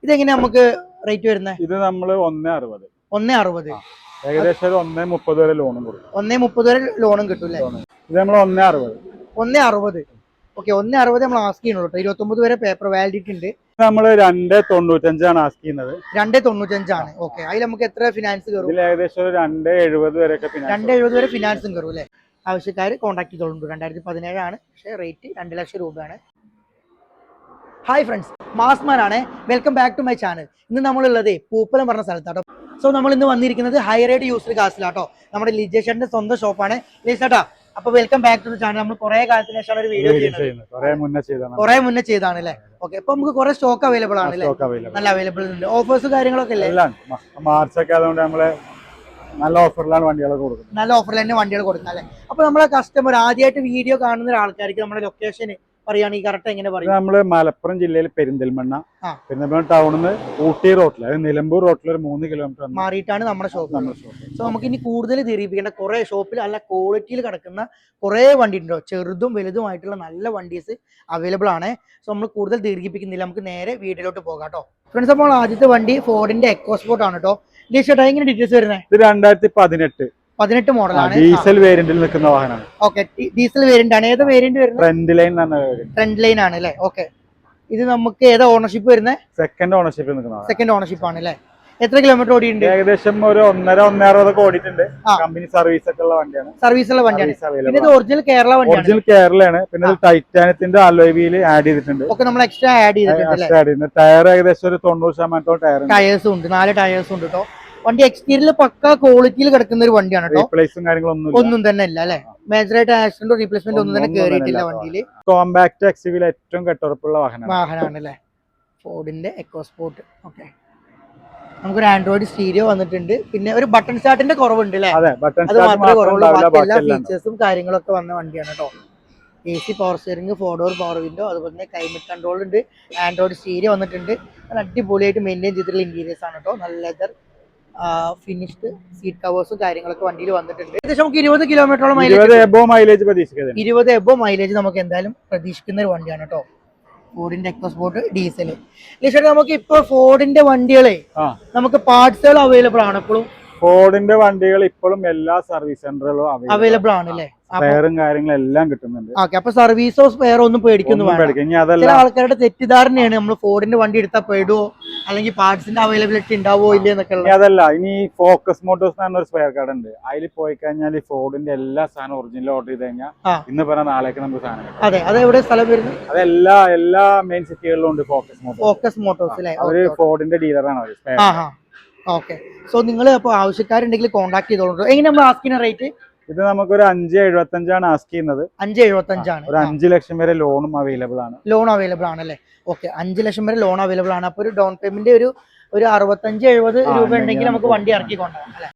ഇതെങ്ങനെയാ നമുക്ക് റേറ്റ് വരുന്നത്? ഇത് നമ്മൾ 1.60. 1.60. ഏകദേശം 1.30 വരെ ലോണും കൊടുക്കും. 1.30 വരെ ലോണും കിട്ടും അല്ലേ? ഇത് നമ്മൾ 1.60. 1.60. ഓക്കെ, 1.60 നമ്മൾ ആസ്ക് ചെയ്യുന്നുള്ളൂ കേട്ടോ. 29 വരെ പേപ്പർ വാലിഡിറ്റി ഉണ്ട്. നമ്മൾ 2.95 ആസ്ക് ചെയ്യുന്നത്. 2.95 ഓക്കെ. അതിൽ നമുക്ക് എത്ര ഫിനാൻസ് കയറും? ഏകദേശം 2.70 വരെ 2.70 വരെ ഫിനാൻസും കയറും അല്ലേ? ആവശ്യക്കാർ കോൺടാക്ട് ചെയ്തോളൂ. 2017 ആണ്, പക്ഷേ റേറ്റ് 2 ലക്ഷം രൂപയാണ്. ഹായ് ഫ്രണ്ട്സ്, മാസ്മാൻ ആണ്. Welcome back to my channel. ഇന്ന് നമ്മളുള്ളത് പൂപ്പലം പറഞ്ഞ സ്ഥലത്താട്ടോ. സോ നമ്മൾ ഇന്ന് വന്നിരിക്കുന്നത് ഹൈറേഡ് യൂസ്ഡ് കാസിലാട്ടോ. നമ്മുടെ ലിജേഷന്റെ സ്വന്തം ഷോപ്പാണ്. ലിജേട്ടാ, അപ്പൊ welcome back to the channel. നമ്മൾ കുറെ കാലത്തിന് ശേഷമാണ് ഒരു വീഡിയോ ചെയ്യുന്നത്. കുറെ മുന്നേ ചെയ്താണ് അല്ലേ? ഓക്കെ, അപ്പൊ നമുക്ക് കുറെ സ്റ്റോക്ക് അവൈലബിൾ ആണ് അല്ലേ? നല്ല അവൈലബിൾ ഉണ്ട്. ഓഫേഴ്സ് കാര്യങ്ങളൊക്കെ അല്ലേ? മാർച്ചൊക്കെ അതുകൊണ്ട് നമ്മള് നല്ല ഓഫറിലാണ് വണ്ടികൾ കൊടുക്കുന്നത്. നല്ല ഓഫറിൽ തന്നെ വണ്ടികൾ കൊടുക്കാം അല്ലേ? അപ്പൊ നമ്മളെ കസ്റ്റമർ ആദ്യമായിട്ട് വീഡിയോ കാണുന്ന ആൾക്കാർക്ക് നമ്മുടെ ലൊക്കേഷൻ പറയുകയാണെങ്കിൽ കറക്റ്റ് എങ്ങനെ പറയും? നമ്മള് മലപ്പുറം ജില്ലയിൽ പെരിന്തൽമണ്ണ ടൗണിൽ നിന്ന് ഊട്ടി റോട്ടിൽ, നിലമ്പൂർ റോട്ടിൽ ഒരു 3 കിലോമീറ്റർ മാറിയിട്ടാണ് നമ്മുടെ ഷോപ്പ്. സോ നമുക്ക് ഇനി കൂടുതൽ തിരിയിപ്പിക്കേണ്ട കുറെ ഷോപ്പിൽ നല്ല ക്വാളിറ്റിയിൽ കിടക്കുന്ന കുറെ വണ്ടി ഉണ്ടോ, ചെറുതും വലുതുമായിട്ടുള്ള നല്ല വണ്ടീസ് അവൈലബിൾ ആണ്. സോ നമ്മൾ കൂടുതൽ ദീർഘിപ്പിക്കുന്നില്ല, നമുക്ക് നേരെ വീട്ടിലോട്ട് പോകാം കേട്ടോ. ഫ്രണ്ട്സ്, അപ്പോൾ ആദ്യത്തെ വണ്ടി ഫോർഡിന്റെ എക്കോസ്പോർട്ട് ആണ് കേട്ടോ. ലിഷേട്ടാ, എങ്ങനെ ഡീറ്റെയിൽസ് വരുന്നത്? ഇത് 2018 മോഡലാണ്. ഡീസൽ വേരിയന്റിൽ നിൽക്കുന്ന വാഹനമാണ്. ഓക്കെ, ഡീസൽ വേരിയന്റ് ആണ്. ഏത് വേരിയന്റ് വരുന്നത്? ട്രെൻഡ് ലൈൻ ആണ് അല്ലേ? ഓക്കെ, ഇത് നമുക്ക് ഏതാ ഓണർഷിപ്പ് വരുന്നത്? Second ownership. സെക്കൻഡ് ഓണർഷിപ്പ് ആണ് അല്ലേ? എത്ര കിലോമീറ്റർ ഓടിയിട്ടുണ്ട്? ഏകദേശം ഒരു 1.5 ഓടിയിട്ടുണ്ട്. കമ്പനി സർവീസ് ഒക്കെ ഉള്ള വണ്ടിയാണ്. സർവീസ് ഉള്ള വണ്ടിയാണ്. പിന്നെ ഇത് ഒറിജിനൽ കേരള വണ്ടിയാണ്. ഒറിജിനൽ കേരളയാണ്. പിന്നെ ടൈറ്റാനിയത്തിന്റെ അലോയ് വീൽ ആഡ് ചെയ്തിട്ടുണ്ട്. ഒക്കെ നമ്മൾ എക്സ്ട്രാ ആഡ് ചെയ്തിട്ടുണ്ട്. ടയർ ഏകദേശം ഒരു 90% ടയേഴ്സും ഉണ്ട്. 4 ടയേഴ്സും ഉണ്ട് കേട്ടോ. വണ്ടി എക്സ്റ്റീരിയൽ പക്ക ക്വാളിറ്റിയിൽ കിടക്കുന്ന ഒരു വണ്ടിയാണ് കേട്ടോ. ഒന്നും തന്നെ ഇല്ല അല്ലെ? മേജറായിട്ട് ആക്സിഡന്റോ റീപ്ലേസ്മെന്റ് ഒന്നും തന്നെ കയറിയിട്ടില്ല വണ്ടിയിൽ. കോമ്പാക്ട് എക്സ്യുവിൽ ഏറ്റവും കെട്ടുറപ്പുള്ള വാഹനമാണ് അല്ലേ? ഫോർഡിന്റെ എക്കോസ്പോർട്ട്. ഓക്കെ, നമുക്കൊരു ആൻഡ്രോയിഡ് സ്റ്റീരിയോ വന്നിട്ടുണ്ട്. പിന്നെ ഒരു ബട്ടൺ സ്റ്റാർട്ടിന്റെ കുറവുണ്ട് അല്ലേ? അത് മാത്രമേ കുറവുള്ളൂ. ബാക്കി എല്ലാ ഫീച്ചേഴ്സും കാര്യങ്ങളൊക്കെ വന്ന വണ്ടിയാണ് കേട്ടോ. AC power steering, 4 door power window, അതുപോലെ തന്നെ ക്ലൈമറ്റ് കൺട്രോൾ ഉണ്ട്. ആൻഡ്രോയിഡ് സ്റ്റീരിയോ വന്നിട്ടുണ്ട്. അടിപൊളിയായിട്ട് മെയിൻറ്റെയിൻ ചെയ്തിട്ടുള്ള ഇന്റീരിയേഴ്സ് ആണ് കേട്ടോ. നല്ല ലെതർ ഫിനിഷ്ഡ് സീറ്റ് കവേഴ്സും കാര്യങ്ങളൊക്കെ വണ്ടിയിൽ വന്നിട്ടുണ്ട്. ഏകദേശം നമുക്ക് 20 കിലോമീറ്ററോളം 20 എബോ മൈലേജ് നമുക്ക് എന്തായാലും പ്രതീക്ഷിക്കുന്ന ഒരു വണ്ടിയാണ് കേട്ടോ. ഫോർഡിന്റെ എക്കോസ്പോർട്ട് ഡീസൽ. ലിഷേട്ടാ, നമുക്ക് ഇപ്പൊ ഫോർഡിന്റെ വണ്ടികളെ നമുക്ക് പാർട്സുകൾ അവൈലബിൾ ആണ് ഇപ്പോഴും? ഫോർഡിന്റെ വണ്ടികൾ ഇപ്പോഴും എല്ലാ സർവീസ് സെന്ററുകളും അവൈലബിൾ ആണ് അല്ലേ? സ്പെയറും കാര്യങ്ങളെല്ലാം കിട്ടുന്നുണ്ട്. ഓക്കെ, അപ്പൊ സർവീസോ സ്പെയറോ ഒന്നും പേടിക്കുന്നു വേണ്ട. ചില ആൾക്കാരുടെ തെറ്റിദ്ധാരണയാണ് നമ്മൾ ഫോർഡിന്റെ വണ്ടി എടുത്താൽ പെടുവോ, അല്ലെങ്കിൽ പാർട്സിന്റെ അവൈലബിലിറ്റി ഉണ്ടാവോ ഇല്ല എന്നൊക്കെ. അതല്ല, ഇനി ഫോക്കസ് മോട്ടോഴ്സ് എന്നൊരു സ്പെയർ കാർഡ് ഉണ്ട്. അതിൽ പോയി കഴിഞ്ഞാൽ ഫോർഡിന്റെ എല്ലാ സാധനം ഒറിജിനൽ ഓർഡർ ചെയ്ത് കഴിഞ്ഞാൽ ഇന്ന് പറഞ്ഞ നാളേക്ക് നമുക്ക് സാധനം കിട്ടും. അതെ, അതെവിടെ സ്ഥലം വരുന്നത്? അതെല്ലാ മെയിൻ സിറ്റികളിലും ഉണ്ട് ഫോക്കസ് മോട്ടോഴ്സ് അല്ലേ? അവര് ഫോർഡിന്റെ ഡീലറാണ് അവര്. ഓക്കെ, സോ നിങ്ങൾ അപ്പോൾ ആവശ്യക്കാരുണ്ടെങ്കിൽ കോൺടാക്ട് ചെയ്തോളൂ. എങ്ങനെ നമ്മൾ ആസ്കിന് റേറ്റ്? ഇത് നമുക്കൊരു 5.75 ആസ്ക് ചെയ്യുന്നത്. 5.75 ഒരു 5 ലക്ഷം വരെ ലോണും അവൈലബിൾ ആണ്. ലോൺ അവൈലബിൾ ആണ് അല്ലേ? ഓക്കെ, 5 ലക്ഷം വരെ ലോൺ അവൈലബിൾ ആണ്. അപ്പോൾ ഒരു ഡൗൺ പേയ്മെന്റ് ഒരു 65-70 രൂപ ഉണ്ടെങ്കിൽ നമുക്ക് വണ്ടി ഇറക്കി കൊണ്ടുപോകാം അല്ലേ?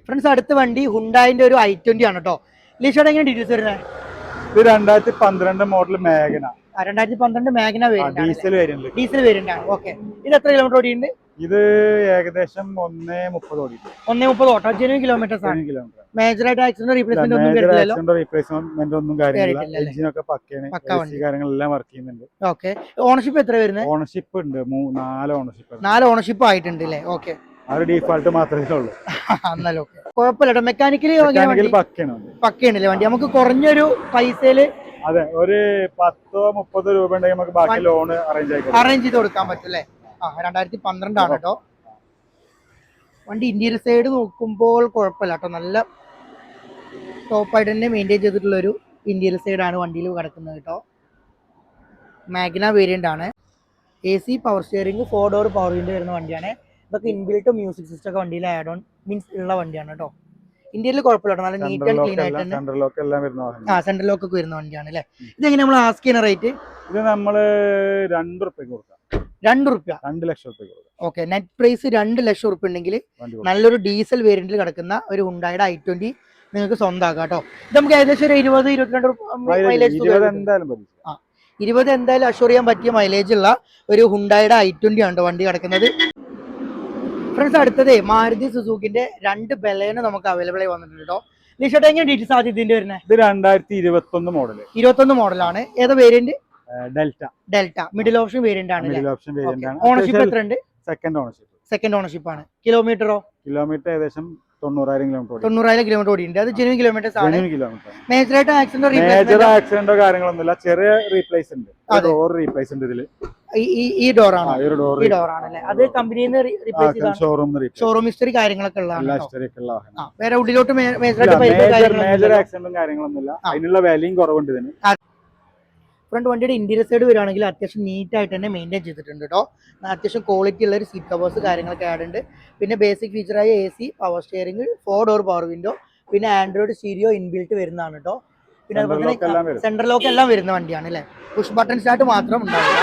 ഫ്രണ്ട്സ്, അടുത്ത വണ്ടി ഹുണ്ടായിന്റെ ഒരു i20 ആണ് കേട്ടോ. ലിഷോടെ എങ്ങനെ ഡീറ്റെയിൽസ് വരുന്നത്? ഇത് 2012 model Magna. 2012 Magna diesel variant ആണ്. ഓക്കെ, ഇത് എത്ര കിലോമീറ്റർ ഓടിയുണ്ട്? ഇത് ഏകദേശം 1.30 ഓടിയിട്ടുണ്ട്. 1.30 ഓട്ടോ. ജെന്യൂൻ കിലോമീറ്റേഴ്സ് ആണ്. മേജറായിട്ട് ആക്സിഡന്റ് റീപ്ലേസ്മെന്റ് ഒന്നും കാര്യമില്ല. എഞ്ചിനൊക്കെ പക്കയാണ്. കാര്യങ്ങളെല്ലാം വർക്ക് ചെയ്യുന്നുണ്ട്. ഓക്കെ, ഓണർഷിപ്പ് എത്ര വരുന്നത്? ഓണർഷിപ്പ് ഉണ്ട് 4 ഓണർഷിപ്പ് ആയിട്ടുണ്ട് അല്ലേ? ഓക്കെ, അത് ഡീഫാൾട്ട് മാത്രമേ ഉള്ളൂ. എന്നാലും കുഴപ്പമില്ല. മെക്കാനിക്കലി പക്കയാണല്ലേ വണ്ടി? നമുക്ക് കുറഞ്ഞൊരു പൈസയില് അതെ ഒരു 10-30 രൂപ ഉണ്ടെങ്കിൽ നമുക്ക് ബാക്കി ലോൺ അറേഞ്ച് ചെയ്ത് കൊടുക്കാൻ പറ്റും അല്ലേ? 2012 ആണ് കേട്ടോ വണ്ടി. ഇന്റീരിയർ സൈഡ് നോക്കുമ്പോൾ കുഴപ്പമില്ല കേട്ടോ. നല്ല ടോപ്പായിട്ട് തന്നെ മെയിൻറ്റെയിൻ ചെയ്തിട്ടുള്ള ഒരു ഇന്റീരിയർ സൈഡാണ് വണ്ടിയിൽ കിടക്കുന്നത് കേട്ടോ. മാഗ്ന വേരിയന്റ് ആണ്. AC power steering, 4 door power window വരുന്ന വണ്ടിയാണ്. ഇതൊക്കെ ഇൻബിൽട്ട് മ്യൂസിക് സിസ്റ്റം ഒക്കെ വണ്ടിയിൽ ആഡ് ഓൺ മീൻസ് ഉള്ള വണ്ടിയാണ് കേട്ടോ. ഇന്ത്യയിൽ കുഴപ്പമില്ല, നല്ല നീറ്റ് ആൻഡ് ക്ലീൻ ആയിട്ട് സെൻട്രൽ ലോക്ക് ഒക്കെ വരുന്ന വണ്ടിയാണ് അല്ലേ? ഇതെങ്ങനെ നമ്മൾ ആസ്ക് ചെയ്യുന്ന റേറ്റ്? ഇത് നമ്മള് 2 റുപ്യക്ക് കൊടുക്കാം. 2 ലക്ഷം രൂപ. ഓക്കെ, നെറ്റ് പ്രൈസ് 2 ലക്ഷം റുപ്യ ഉണ്ടെങ്കിൽ നല്ലൊരു ഡീസൽ വേരിയന്റിൽ കിടക്കുന്ന ഒരു ഹുണ്ടായുടെ i20 നിങ്ങൾക്ക് സ്വന്തമാക്കാം കേട്ടോ. ഇത് നമുക്ക് ഏകദേശം ഒരു 20-22 മൈലേജ് 20 എന്തായാലും അഷ്യൂർ ചെയ്യാൻ പറ്റിയ മൈലേജ് ഉള്ള ഒരു ഹുണ്ടായുടെ i20 ആണ് വണ്ടി കിടക്കുന്നത്. ഫ്രണ്ട്സ്, അടുത്തത് മാരുതി സുസുക്കിന്റെ 2 ബലേനോ നമുക്ക് അവൈലബിൾ ആയി വന്നിട്ടുണ്ട് കേട്ടോ. ലിഷോട്ട്, എങ്ങനെ ഡീറ്റെയിൽസ് ആദ്യം ഇതിന്റെ വരുന്നത്? ഇത് 2021 മോഡൽ. 21 മോഡലാണ്. ഏതാ variant? Delta. Middle option variant ആണ്. ഓണർഷിപ്പ് എത്ര ഉണ്ട്? സെക്കൻഡ് ഓണർഷിപ്പ് ആണ്. കിലോമീറ്ററോ? കിലോമീറ്റർ ഏകദേശം 90,000 കിലോമീറ്റർ 90,000 കിലോമീറ്റർ ഓടിയിട്ടുണ്ട്. അത് ജെനുവിൻ കിലോമീറ്റേഴ്സ് ആണ്. കിലോമീറ്റർ. മേജറായിട്ട് മേജർ ആക്സിഡന്റോ കാര്യങ്ങളൊന്നുമില്ല, ചെറിയ റീപ്ലേസ് ഉണ്ട്, ഡോർ റീപ്ലേസ് ഉണ്ട് ഇതില്. ഈ ഡോർ ആണ്, ഈ ഡോർ ആണല്ലേ? അത് കമ്പനിയിൽ നിന്ന് റീപ്ലേസ് ചെയ്ത ഷോറൂം ഹിസ്റ്ററി കാര്യങ്ങളൊക്കെ ഉള്ളതാണ്. വേറെ ഉള്ളിലോട്ട് മേജർ ആക്സിഡന്റും കാര്യങ്ങളൊന്നുമില്ല. അതിനുള്ള വിലയും കുറവുണ്ട് ഇതിന്. ഫ്രണ്ട് വണ്ടിയുടെ ഇന്റീരിയർ സൈഡ് വരികയാണെങ്കിൽ അത്യാവശ്യം നീറ്റ് ആയിട്ട് തന്നെ മെയിൻറ്റെയിൻ ചെയ്തിട്ടുണ്ട് കേട്ടോ. അത്യാവശ്യം ക്വാളിറ്റി ഉള്ള ഒരു സീറ്റ് കവേഴ്സ് കാര്യങ്ങളൊക്കെ ആഡ് ഉണ്ട്. പിന്നെ ബേസിക് ഫീച്ചറായ AC, power steering, 4 door power window, പിന്നെ ആൻഡ്രോയിഡ് സ്റ്റീരിയോ ഇൻബിൽറ്റ് വരുന്നതാണ് കേട്ടോ. പിന്നെ അതുപോലെ തന്നെ സെൻട്രൽ ലോക്ക് എല്ലാം വരുന്ന വണ്ടിയാണ് അല്ലേ. പുഷ് ബട്ടൺ സ്റ്റാർട്ട് മാത്രം ഉണ്ടാവില്ല.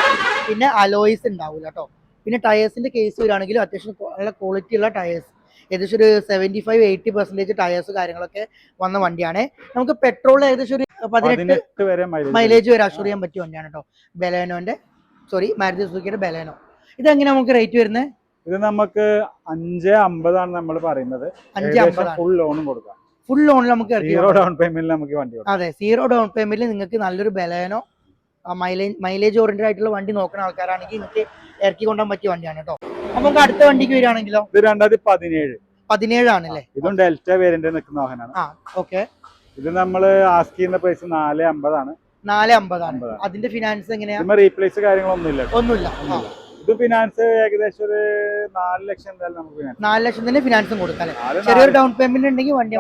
പിന്നെ അലോയ്സ് ഉണ്ടാവില്ല കേട്ടോ. പിന്നെ ടയേഴ്സിന്റെ കേസ് വരികയാണെങ്കിലും അത്യാവശ്യം നല്ല ക്വാളിറ്റി ഉള്ള ടയേഴ്സ്, ഏകദേശം ഒരു 75-80% ടയേഴ്സ് കാര്യങ്ങളൊക്കെ വന്ന വണ്ടിയാണ്. നമുക്ക് പെട്രോൾ ഏകദേശം ഒരു 18 വരെ മൈലേജ് വരെ അഷ്യൂർ ചെയ്യാൻ പറ്റിയ വണ്ടിയാണ് കേട്ടോ. മാരുതി സുസുക്കിയുടെ ബലേനോ. ഇതെങ്ങനെ നമുക്ക് റേറ്റ് വരുന്നത്? ഇത് നമുക്ക് 550 ആണ് നമ്മൾ പറയുന്നത്. 550 ഫുൾ ലോണും കൊടുക്കാം. ഫുൾ ലോണിൽ നമുക്ക് സീറോ ഡൗൺ പേയ്മെന്റിൽ നമുക്ക് വണ്ടി കൊടുക്കാം. അതെ, സീറോ ഡൗൺ പേയ്മെന്റിൽ നിങ്ങൾക്ക് നല്ലൊരു ബലേനോ മൈലേജ് ഓറിയന്റഡ് ആയിട്ടുള്ള വണ്ടി നോക്കുന്ന ആൾക്കാരാണെങ്കിൽ നിങ്ങൾക്ക് ഇറക്കി കൊണ്ടുപോകാൻ പറ്റിയ വണ്ടിയാണ് കേട്ടോ. അപ്പൊ നമുക്ക് അടുത്ത വണ്ടിക്ക് വരികയാണെങ്കിലോ? ഇത് 2017 ആണല്ലേ? ഇതും ഡെൽറ്റ വേരിയന്റ് നിൽക്കുന്ന വാഹനമാണ്. ഓക്കെ. ഇത് നമ്മള് ആസ്ക് ചെയ്യുന്ന പ്രൈസ് 450 ആണ്. 450. അതിന്റെ ഫിനാൻസ് എങ്ങനെയാ? റീപ്ലേസ് കാര്യങ്ങളൊന്നുമില്ല. ഒന്നുമില്ല. ഇത് ഫിനാൻസ് ഏകദേശം ഒരു 4 ലക്ഷം എന്തായാലും നമുക്ക് 4 ലക്ഷം തന്നെ ഫിനാൻസും കൊടുക്കാം. ചെറിയൊരു ഡൗൺ പേയ്മെന്റ് ഉണ്ടെങ്കിൽ വണ്ടി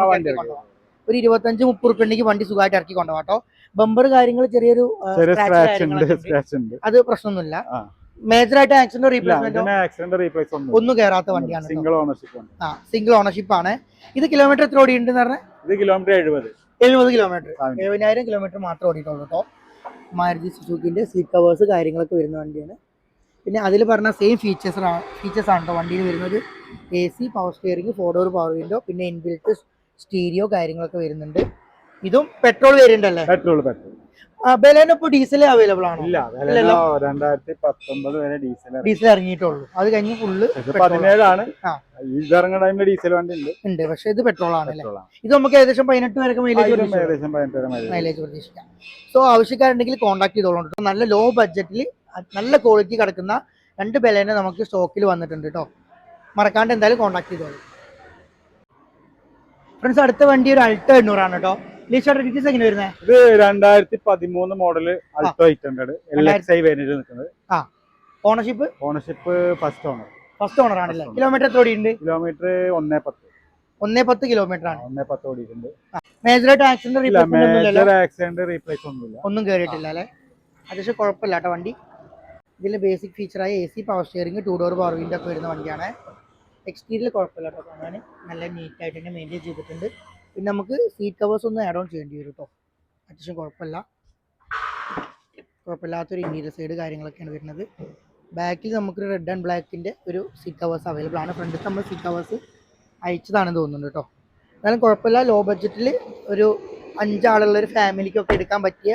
ഒരു 25-30 റുപ്യ ഉണ്ടെങ്കിൽ വണ്ടി സുഖമായിട്ട് ഇറക്കി കൊണ്ടുപോകാം കേട്ടോ. ബമ്പർ കാര്യങ്ങൾ ചെറിയൊരു അത് പ്രശ്നമൊന്നുമില്ല. മേജർ ആയിട്ട് ആക്സിഡന്റ് റീപ്ലേസ്മെന്റ് ഒന്നും കയറാത്ത വണ്ടിയാണ്. സിംഗിൾ ഓണർഷിപ്പ് ആണ്. ഇത് കിലോമീറ്റർ എത്ര ഓടിയുണ്ടെന്ന് പറഞ്ഞാൽ? ഇത് കിലോമീറ്റർ 70 കിലോമീറ്റർ 70,000 കിലോമീറ്റർ മാത്രം ഓടിയിട്ടുള്ളൂ കേട്ടോ. മാരുതി സുസുക്കിന്റെ സീറ്റ് കവേഴ്സ് കാര്യങ്ങളൊക്കെ വരുന്ന വണ്ടിയാണ്. പിന്നെ അതിൽ പറഞ്ഞ സെയിം ഫീച്ചേഴ്സ് ആണ് കേട്ടോ വണ്ടിയിൽ വരുന്നത്. AC, power steering, 4 door power window, പിന്നെ ഇൻബിൽറ്റ് സ്റ്റീരിയോ കാര്യങ്ങളൊക്കെ വരുന്നുണ്ട്. ഇതും പെട്രോൾ വേരിയന്റ് അല്ലേ? പെട്രോൾ. ബലേനോ ഇപ്പോൾ ഡീസൽ അവൈലബിൾ ആണോ? ഇല്ല, 2019 വരെ ഡീസൽ ഇറങ്ങിയിട്ടുള്ളൂ. അത് കഴിഞ്ഞ് ഫുള്ള് 17 ആണ്. ഇറങ്ങുന്ന ടൈമിൽ ഡീസൽ വണ്ടി ഉണ്ട്, പക്ഷെ ഇത് പെട്രോൾ ആണല്ലേ? ഇത് നമുക്ക് ഏകദേശം 18 വരെ മൈലേജ് പ്രതീക്ഷിക്കാം. സോ ആവശ്യക്കാരുണ്ടെങ്കിൽ കോൺടാക്ട് ചെയ്തോളൂ. നല്ല ലോ ബഡ്ജറ്റിൽ നല്ല ക്വാളിറ്റി കിടക്കുന്ന 2 ബലേനോ നമുക്ക് സ്റ്റോക്കിൽ വന്നിട്ടുണ്ട് കേട്ടോ. മറക്കാണ്ട് എന്തായാലും കോൺടാക്ട് ചെയ്തോളൂ ഫ്രണ്ട്സ്. അടുത്ത വണ്ടി ഒരു അൾട്ടോ 800 ആണ് കേട്ടോ. ഡീറ്റെയിൽസ് എങ്ങനെ വരുന്നത്? ഇത് 2013 മോഡൽ അൾട്ടോ 800 LXI വേരിയന്റ് നിൽക്കുന്നത്. ഓണർഷിപ്പ് ഫസ്റ്റ് ഓണർ ആണല്ലേ? കിലോമീറ്റർ എത്ര ഓടിയുണ്ട്? കിലോമീറ്റർ 110 കിലോമീറ്റർ ആണ്. 110 ഓടിയിട്ടുണ്ട്. മേജറായിട്ട് ആക്സിഡന്റ് റീപ്ലേസ് ഒന്നും കയറിയിട്ടില്ല അല്ലേ? അത്യാവശ്യം കുഴപ്പമില്ല കേട്ടോ വണ്ടി. ഇതിൽ ബേസിക് ഫീച്ചറായ AC, power steering, 2 door power window ഒക്കെ വരുന്ന വണ്ടിയാണ്. എക്സ്റ്റീരിയൽ കുഴപ്പമില്ല കേട്ടോ, കാണാൻ നല്ല നീറ്റായിട്ട് തന്നെ മെയിൻറ്റെയിൻ ചെയ്തിട്ടുണ്ട്. പിന്നെ നമുക്ക് സീറ്റ് കവേഴ്സ് ഒന്ന് ആഡ് ഓൺ ചെയ്യേണ്ടി വരും കേട്ടോ. അത്യാവശ്യം കുഴപ്പമില്ലാത്തൊരു ഇന്റീരിയർ സൈഡ് കാര്യങ്ങളൊക്കെയാണ് വരുന്നത്. ബാക്കിൽ നമുക്ക് റെഡ് ആൻഡ് ബ്ലാക്കിൻ്റെ ഒരു സീറ്റ് കവേഴ്സ് അവൈലബിൾ ആണ്. ഫ്രണ്ടിൽ നമ്മൾ സീറ്റ് കവേഴ്സ് അയച്ചതാണെന്ന് തോന്നുന്നുണ്ട് കേട്ടോ. എന്നാലും കുഴപ്പമില്ല. ലോ ബഡ്ജറ്റിൽ ഒരു 5 ആളുള്ള ഒരു ഫാമിലിക്കൊക്കെ എടുക്കാൻ പറ്റിയ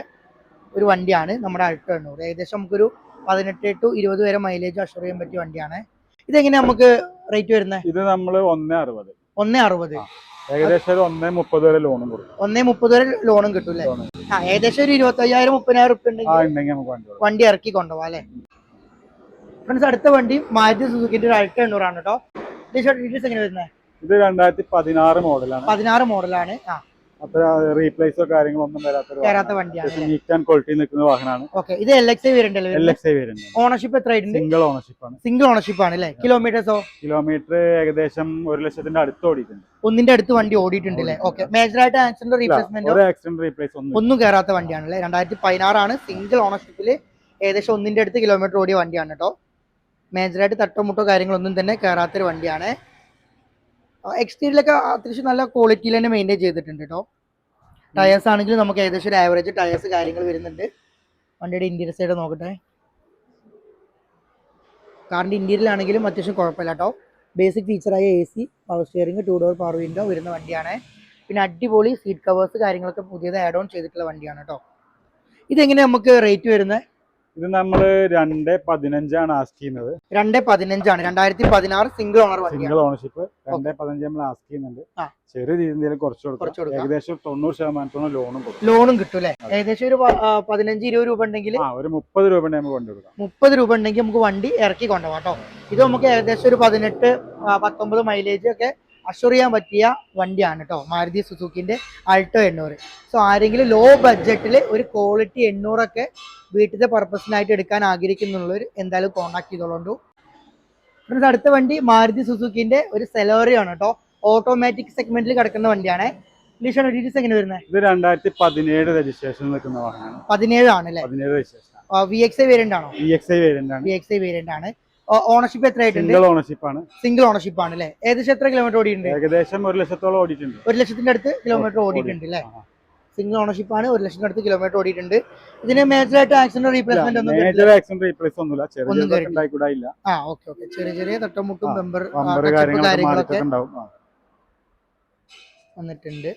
ഒരു വണ്ടിയാണ് നമ്മുടെ അൾട്ടോ 800. ഏകദേശം നമുക്കൊരു 18 to 20 വരെ മൈലേജ് അഷ്യൂർ ചെയ്യാൻ പറ്റിയ വണ്ടിയാണ്. ഇതെങ്ങനെ നമുക്ക് റേറ്റ് വരുന്നത്? ഇത് നമ്മൾ 160 ഏകദേശം 130 വരെ ലോണും കൊടുക്കും. 130 വരെ ലോണും കിട്ടൂല്ലേ? ഏകദേശം ഒരു 25,000-30,000 റുപ്യ ഉണ്ടെങ്കിൽ വണ്ടി ഇറക്കി കൊണ്ടുപോകാം അല്ലേ? ഫ്രണ്ട്സ്, അടുത്ത വണ്ടി മാരുതി സുസുക്കിന്റെ ഒരു അൾട്ടോ 800 ആണ് കേട്ടോ. ഡീറ്റെയിൽസ് എങ്ങനെ വരുന്നത്? ഇത് 2016 മോഡലാണ്. 16 മോഡലാണ്. അത്ര റീപ്ലേസോ കാര്യങ്ങളൊന്നും വരാത്ത വണ്ടിയാണ്. നീറ്റ് ആൻഡ് ക്വാളിറ്റി നിൽക്കുന്ന വാഹനമാണ്. ഓക്കെ. ഇത് LXI വേരിയന്റ് അല്ലേ? LXI variant. ഓണർഷിപ്പ് എത്ര ആയിട്ടുണ്ട്? സിംഗിൾ ഓണർഷിപ്പ് ആണ് അല്ലേ? കിലോമീറ്റേഴ്സോ? കിലോമീറ്റർ ഏകദേശം 1 ലക്ഷത്തിന്റെ അടുത്ത് ഓടിയിട്ടുണ്ട്. ഒന്നിന്റെ അടുത്ത് വണ്ടി ഓടിയിട്ടുണ്ട് അല്ലേ? ഓക്കെ. മേജറായിട്ട് ആക്സിഡന്റ് റീപ്ലേസ്മെന്റ് ഒന്നും കയറാത്ത വണ്ടിയാണ് അല്ലേ? 2016 ആണ്. സിംഗിൾ ഓണർഷിപ്പിൽ ഏകദേശം 1ന്റെ അടുത്ത് കിലോമീറ്റർ ഓടിയ വണ്ടിയാണ് കേട്ടോ. മേജറായിട്ട് തട്ടോ മുട്ടോ കാര്യങ്ങളൊന്നും തന്നെ കയറാത്തൊരു വണ്ടിയാണ്. എക്സ്റ്റീരിയലൊക്കെ അത്യാവശ്യം നല്ല ക്വാളിറ്റിയിൽ തന്നെ മെയിൻറ്റെയിൻ ചെയ്തിട്ടുണ്ട് കേട്ടോ. ടയേഴ്സ് ആണെങ്കിലും നമുക്ക് ഏകദേശം ഒരു ആവറേജ് ടയേഴ്സ് കാര്യങ്ങൾ വരുന്നുണ്ട്. വണ്ടിയുടെ ഇന്റീരിയർ സൈഡ് നോക്കട്ടെ. കാറിൻ്റെ ഇന്റീരിയലാണെങ്കിലും അത്യാവശ്യം കുഴപ്പമില്ല കേട്ടോ. ബേസിക് ഫീച്ചറായ AC, power steering, 2 door power window വരുന്ന വണ്ടിയാണ്. പിന്നെ അടിപൊളി സീറ്റ് കവേഴ്സ് കാര്യങ്ങളൊക്കെ പുതിയത് ആഡ് ഓൺ ചെയ്തിട്ടുള്ള വണ്ടിയാണ് കേട്ടോ. ഇതെങ്ങനെ നമുക്ക് റേറ്റ് വരുന്നത്? ഇത് നമ്മള് 2.15 ആസ്ക് ചെയ്യുന്നത്. 2.15 2016 സിംഗിൾ ഓണർ സിംഗിൾ ഓണർഷിപ്പ് 2.15 നമ്മൾ ആസ്ക് ചെയ്യുന്നുണ്ട്. ചെറിയ രീതിയിൽ കുറച്ച് കൊടുക്കും. ഏകദേശം 90% ലോണും കിട്ടും അല്ലെ? ഏകദേശം ഒരു 15-20 രൂപ ഉണ്ടെങ്കിൽ ഒരു 30 രൂപ നമുക്ക് കൊണ്ടുകൊടുക്കാം. 30 രൂപ ഉണ്ടെങ്കിൽ നമുക്ക് വണ്ടി ഇറക്കി കൊണ്ടുപോകാം കേട്ടോ. ഇത് നമുക്ക് ഏകദേശം ഒരു 18-19 മൈലേജ് ഒക്കെ അഷുർ ചെയ്യാൻ പറ്റിയ വണ്ടിയാണ് കേട്ടോ, മാരുതി സുസുക്കിന്റെ ആൾട്ടോ 800. സോ ആരെങ്കിലും ലോ ബഡ്ജറ്റിൽ ഒരു ക്വാളിറ്റി 800 ഒക്കെ വീട്ടിലെ പർപ്പസിനായിട്ട് എടുക്കാൻ ആഗ്രഹിക്കുന്നുള്ളവർ എന്തായാലും കോൺടാക്ട് ചെയ്തോളൂ. അടുത്ത വണ്ടി മാരുതി സുസുക്കിന്റെ ഒരു സെലോറിയോ ആണ് കേട്ടോ, ഓട്ടോമാറ്റിക് സെഗ്മെന്റിൽ കിടക്കുന്ന വണ്ടിയാണ്. ഡീറ്റെയിൽസ് എങ്ങനെ വരുന്നത്? ഇത് 2017 രജിസ്ട്രേഷൻ നിൽക്കുന്ന വാഹനമാണ്. 17 ആണല്ലേ? 17 രജിസ്ട്രേഷൻ. VXI വേരിയന്റ് ആണോ? VXI വേരിയന്റ് ആണ്. VXI വേരിയന്റ് ആണ്. ഓണർഷിപ്പ് എത്രയായിട്ടുണ്ട്? സിംഗിൾ ഓണർഷിപ്പ് ആണ്. സിംഗിൾ ഓണർഷിപ്പ് ആണ് അല്ലേ? ഏകദേശം എത്ര കിലോമീറ്റർ ഓടിയിട്ടുണ്ട്? ഏകദേശം 1 ലക്ഷത്തോളം ഓടിയിട്ടുണ്ട്. 1 ലക്ഷത്തിന്റെ അടുത്ത് കിലോമീറ്റർ ഓടിയിട്ടുണ്ട് അല്ലേ? സിംഗിൾ ഓണർഷിപ്പ് ആണ്, 1 ലക്ഷത്തിന്റെ അടുത്ത് കിലോമീറ്റർ ഓടിയിട്ടുണ്ട്. ഇതിന് മേജർ ആയിട്ട് ആക്സിഡന്റ് റീപ്ലേസ്മെന്റ് ഒന്നും മേജർ ആക്സിഡന്റ് റീപ്ലേസ് ഒന്നുമില്ല. ചെറിയ ചെറിയ തട്ടമുട്ടും ബമ്പർ കാര്യങ്ങളൊക്കെ വന്നിട്ടുണ്ട്.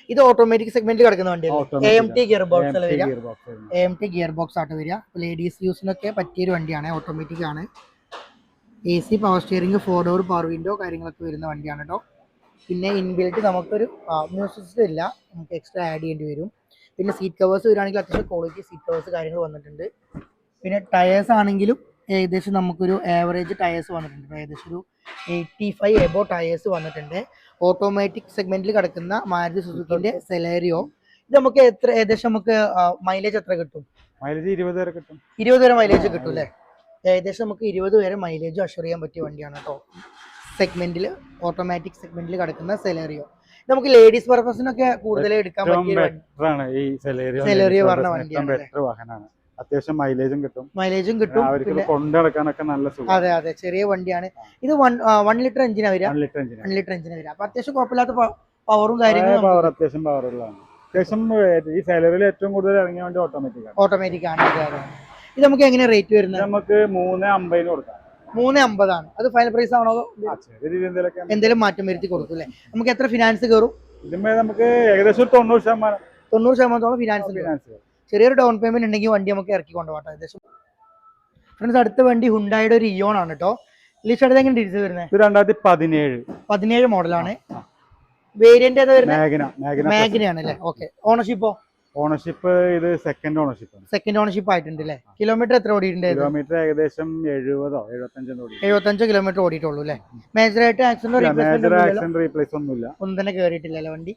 ഇത് ഓട്ടോമാറ്റിക് സെഗ്മെന്റിൽ കിടക്കുന്ന വണ്ടിയാണ്. AMT ഗിയർ ബോക്സ് വരിക. AMT ഗിയർ ബോക്സ് ആയിട്ട് വരിക. ലേഡീസ് യൂസിനൊക്കെ പറ്റിയൊരു വണ്ടിയാണ്. ഓട്ടോമാറ്റിക് ആണ്. AC power steering, 4 door power window കാര്യങ്ങളൊക്കെ വരുന്ന വണ്ടിയാണ് കേട്ടോ. പിന്നെ ഇൻബിൽറ്റ് നമുക്കൊരു മ്യൂസിക് സിസ്റ്റം ഇല്ല, നമുക്ക് എക്സ്ട്രാ ആഡ് ചെയ്യേണ്ടി വരും. പിന്നെ സീറ്റ് കവേഴ്സ് വരികയാണെങ്കിൽ അത്യാവശ്യം ക്വാളിറ്റി സീറ്റ് കവേഴ്സ് കാര്യങ്ങൾ വന്നിട്ടുണ്ട്. പിന്നെ ടയേഴ്സ് ആണെങ്കിലും ഏകദേശം നമുക്കൊരു ആവറേജ് ടയേഴ്സ് വന്നിട്ടുണ്ട്. ഏകദേശം ഒരു 85 എബോ ടയേഴ്സ് വന്നിട്ടുണ്ട്. ഓട്ടോമാറ്റിക് സെഗ്മെന്റിൽ കിടക്കുന്ന മാരുതി സുസുക്കിന്റെ സെലേറിയോ. ഇത് നമുക്ക് ഏകദേശം നമുക്ക് മൈലേജ് എത്ര കിട്ടും? മൈലേജ് 20 വരെ കിട്ടും. 20 വരെ മൈലേജ് കിട്ടും അല്ലേ? ഏകദേശം നമുക്ക് 20 വരെ മൈലേജ് അഷുർ ചെയ്യാൻ പറ്റിയ വണ്ടിയാണ് കേട്ടോ. സെഗ്മെന്റിൽ ഓട്ടോമാറ്റിക് സെഗ്മെന്റിൽ കിടക്കുന്ന സെലേറിയോ നമുക്ക് ലേഡീസ് പർപ്പസിനൊക്കെ കൂടുതൽ എടുക്കാൻ പറ്റിയ സെലേറിയോ പറഞ്ഞ വണ്ടിയാണ്. അത്യാവശ്യം മൈലേജും കിട്ടും. അവർക്ക് കൊണ്ടുനടക്കാനൊക്കെ നല്ല സുഖം. അതെ ചെറിയ വണ്ടിയാണ് ഇത്. 1 ലിറ്റർ എഞ്ചിനാ വരിക. 1 ലിറ്റർ എഞ്ചിനാ വരിക. അപ്പൊ അത്യാവശ്യം കുഴപ്പമില്ലാത്ത പവറും കാര്യങ്ങളും. അത്യാവശ്യം പവറുള്ളതാണ്. അത്യാവശ്യം ഈ സാലറിയിൽ ഏറ്റവും കൂടുതൽ ഇറങ്ങിയ വണ്ടി ഓട്ടോമാറ്റിക് ആണ്. ഇത് നമുക്ക് എങ്ങനെ റേറ്റ് വരുന്നത്? നമുക്ക് 350 കൊടുക്കാം. 350 ആണ്. അത് ഫൈനൽ പ്രൈസ് ആണോ? എന്തെങ്കിലും മാറ്റം വരുത്തി കൊടുക്കും അല്ലേ? നമുക്ക് എത്ര ഫിനാൻസ് കയറും? ഇതിന്മേൽ നമുക്ക് ഏകദേശം 90% ഫിനാൻസ്. ചെറിയൊരു ഡൗൺ പേയ്മെന്റ് ഉണ്ടെങ്കിൽ വണ്ടി നമുക്ക് ഇറക്കി കൊണ്ടുപോകട്ടെ. ഏകദേശം ഫ്രണ്ട്സ് അടുത്ത വണ്ടി ഹുണ്ടായുടെ ഒരു ഇയോൺ ആണ് കേട്ടോ. ലിസ്റ്റ് അടുത്ത് എങ്ങനെ ഡീറ്റെയിൽസ് വരുന്നത്? 2017 മോഡലാണ്. വേരിയന്റ് ഏതാ വരുന്നത്? മാഗ്ന ആണ് അല്ലേ? ഓക്കെ. ഓണർഷിപ്പ് ഇത് സെക്കൻഡ് ഓണർഷിപ്പ് ആയിട്ടുണ്ട് അല്ലേ? കിലോമീറ്റർ എത്ര ഓടിയിട്ടുണ്ട്? കിലോമീറ്റർ ഏകദേശം 75 കിലോമീറ്റർ ഓടിയിട്ടുള്ളൂ അല്ലേ? മേജർ ആയിട്ട് ആക്സിഡന്റ് റീപ്ലേസ് ഒന്നും തന്നെ കയറിയിട്ടില്ലല്ലോ വണ്ടി.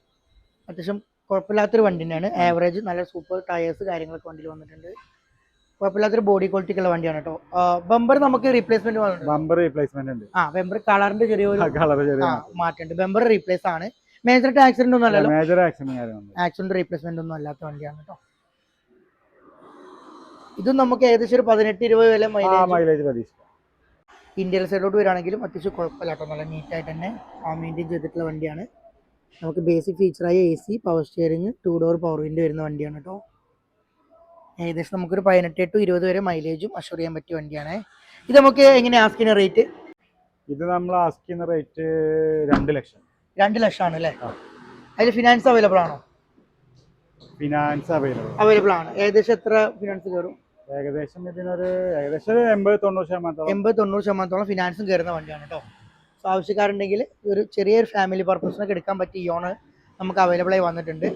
അത്യാവശ്യം കുഴപ്പമില്ലാത്തൊരു വണ്ടി തന്നെയാണ്. ആവറേജ് നല്ല സൂപ്പർ ടയേഴ്സ് കാര്യങ്ങളൊക്കെ വണ്ടിയിൽ വന്നിട്ടുണ്ട്. കുഴപ്പമില്ലാത്തൊരു ബോഡി ക്വാളിറ്റി ഉള്ള വണ്ടിയാണ് കേട്ടോ. ബമ്പർ നമുക്ക് റീപ്ലേസ്മെന്റ് ഉണ്ട്. ബമ്പർ കളറിന്റെ ചെറിയൊരു മാറ്റമുണ്ട്. ബമ്പർ റീപ്ലേസ് ആണ്. മേജർ ആക്സിഡന്റ് ഒന്നും അല്ലല്ലോ? ആക്സിഡന്റ് റീപ്ലേസ്മെന്റ് ഒന്നും അല്ലാത്ത വണ്ടിയാണ് കേട്ടോ. ഇതും നമുക്ക് ഏകദേശം ഒരു 18-20 വരെ മൈലേജ് പ്രതീക്ഷിക്കാം. ഇന്ത്യൻ സൈഡിലോട്ട് വരികയാണെങ്കിലും അത്യാവശ്യം കുഴപ്പമില്ല കേട്ടോ. നല്ല നീറ്റായിട്ട് തന്നെ മെയിൻറ്റെയിൻ ചെയ്തിട്ടുള്ള വണ്ടിയാണ്. നമുക്ക് ബേസിക് ഫീച്ചറായ AC power steering, 2 door power window വരുന്ന വണ്ടിയാണ് കേട്ടോ. ഏകദേശം നമുക്കൊരു 18-20 വരെ മൈലേജും അഷുർ ചെയ്യാൻ പറ്റിയ വണ്ടിയാണ്. ഇത് നമുക്ക് എങ്ങനെ ആസ്ക് ചെയ്യുന്ന റേറ്റ്? ഇത് നമ്മൾ ആസ്ക് ചെയ്യുന്ന റേറ്റ് 2 ലക്ഷം. 2 ലക്ഷമാണ് അല്ലേ? അതിൽ ഫിനാൻസ് അവൈലബിൾ ആണോ? ഫിനാൻസ് അവൈലബിൾ ആണ്. ഏകദേശം എത്ര ഫിനാൻസ് കയറും? ഏകദേശം ഇതിനൊരു 80-90% ഫിനാൻസും കയറുന്ന വണ്ടിയാണ് കേട്ടോ. സോ ആവശ്യക്കാരുണ്ടെങ്കിൽ ഒരു ചെറിയൊരു ഫാമിലി പർപ്പസിനൊക്കെ എടുക്കാൻ പറ്റിയ ഇയോണ് നമുക്ക് അവൈലബിൾ ആയി വന്നിട്ടുണ്ട്.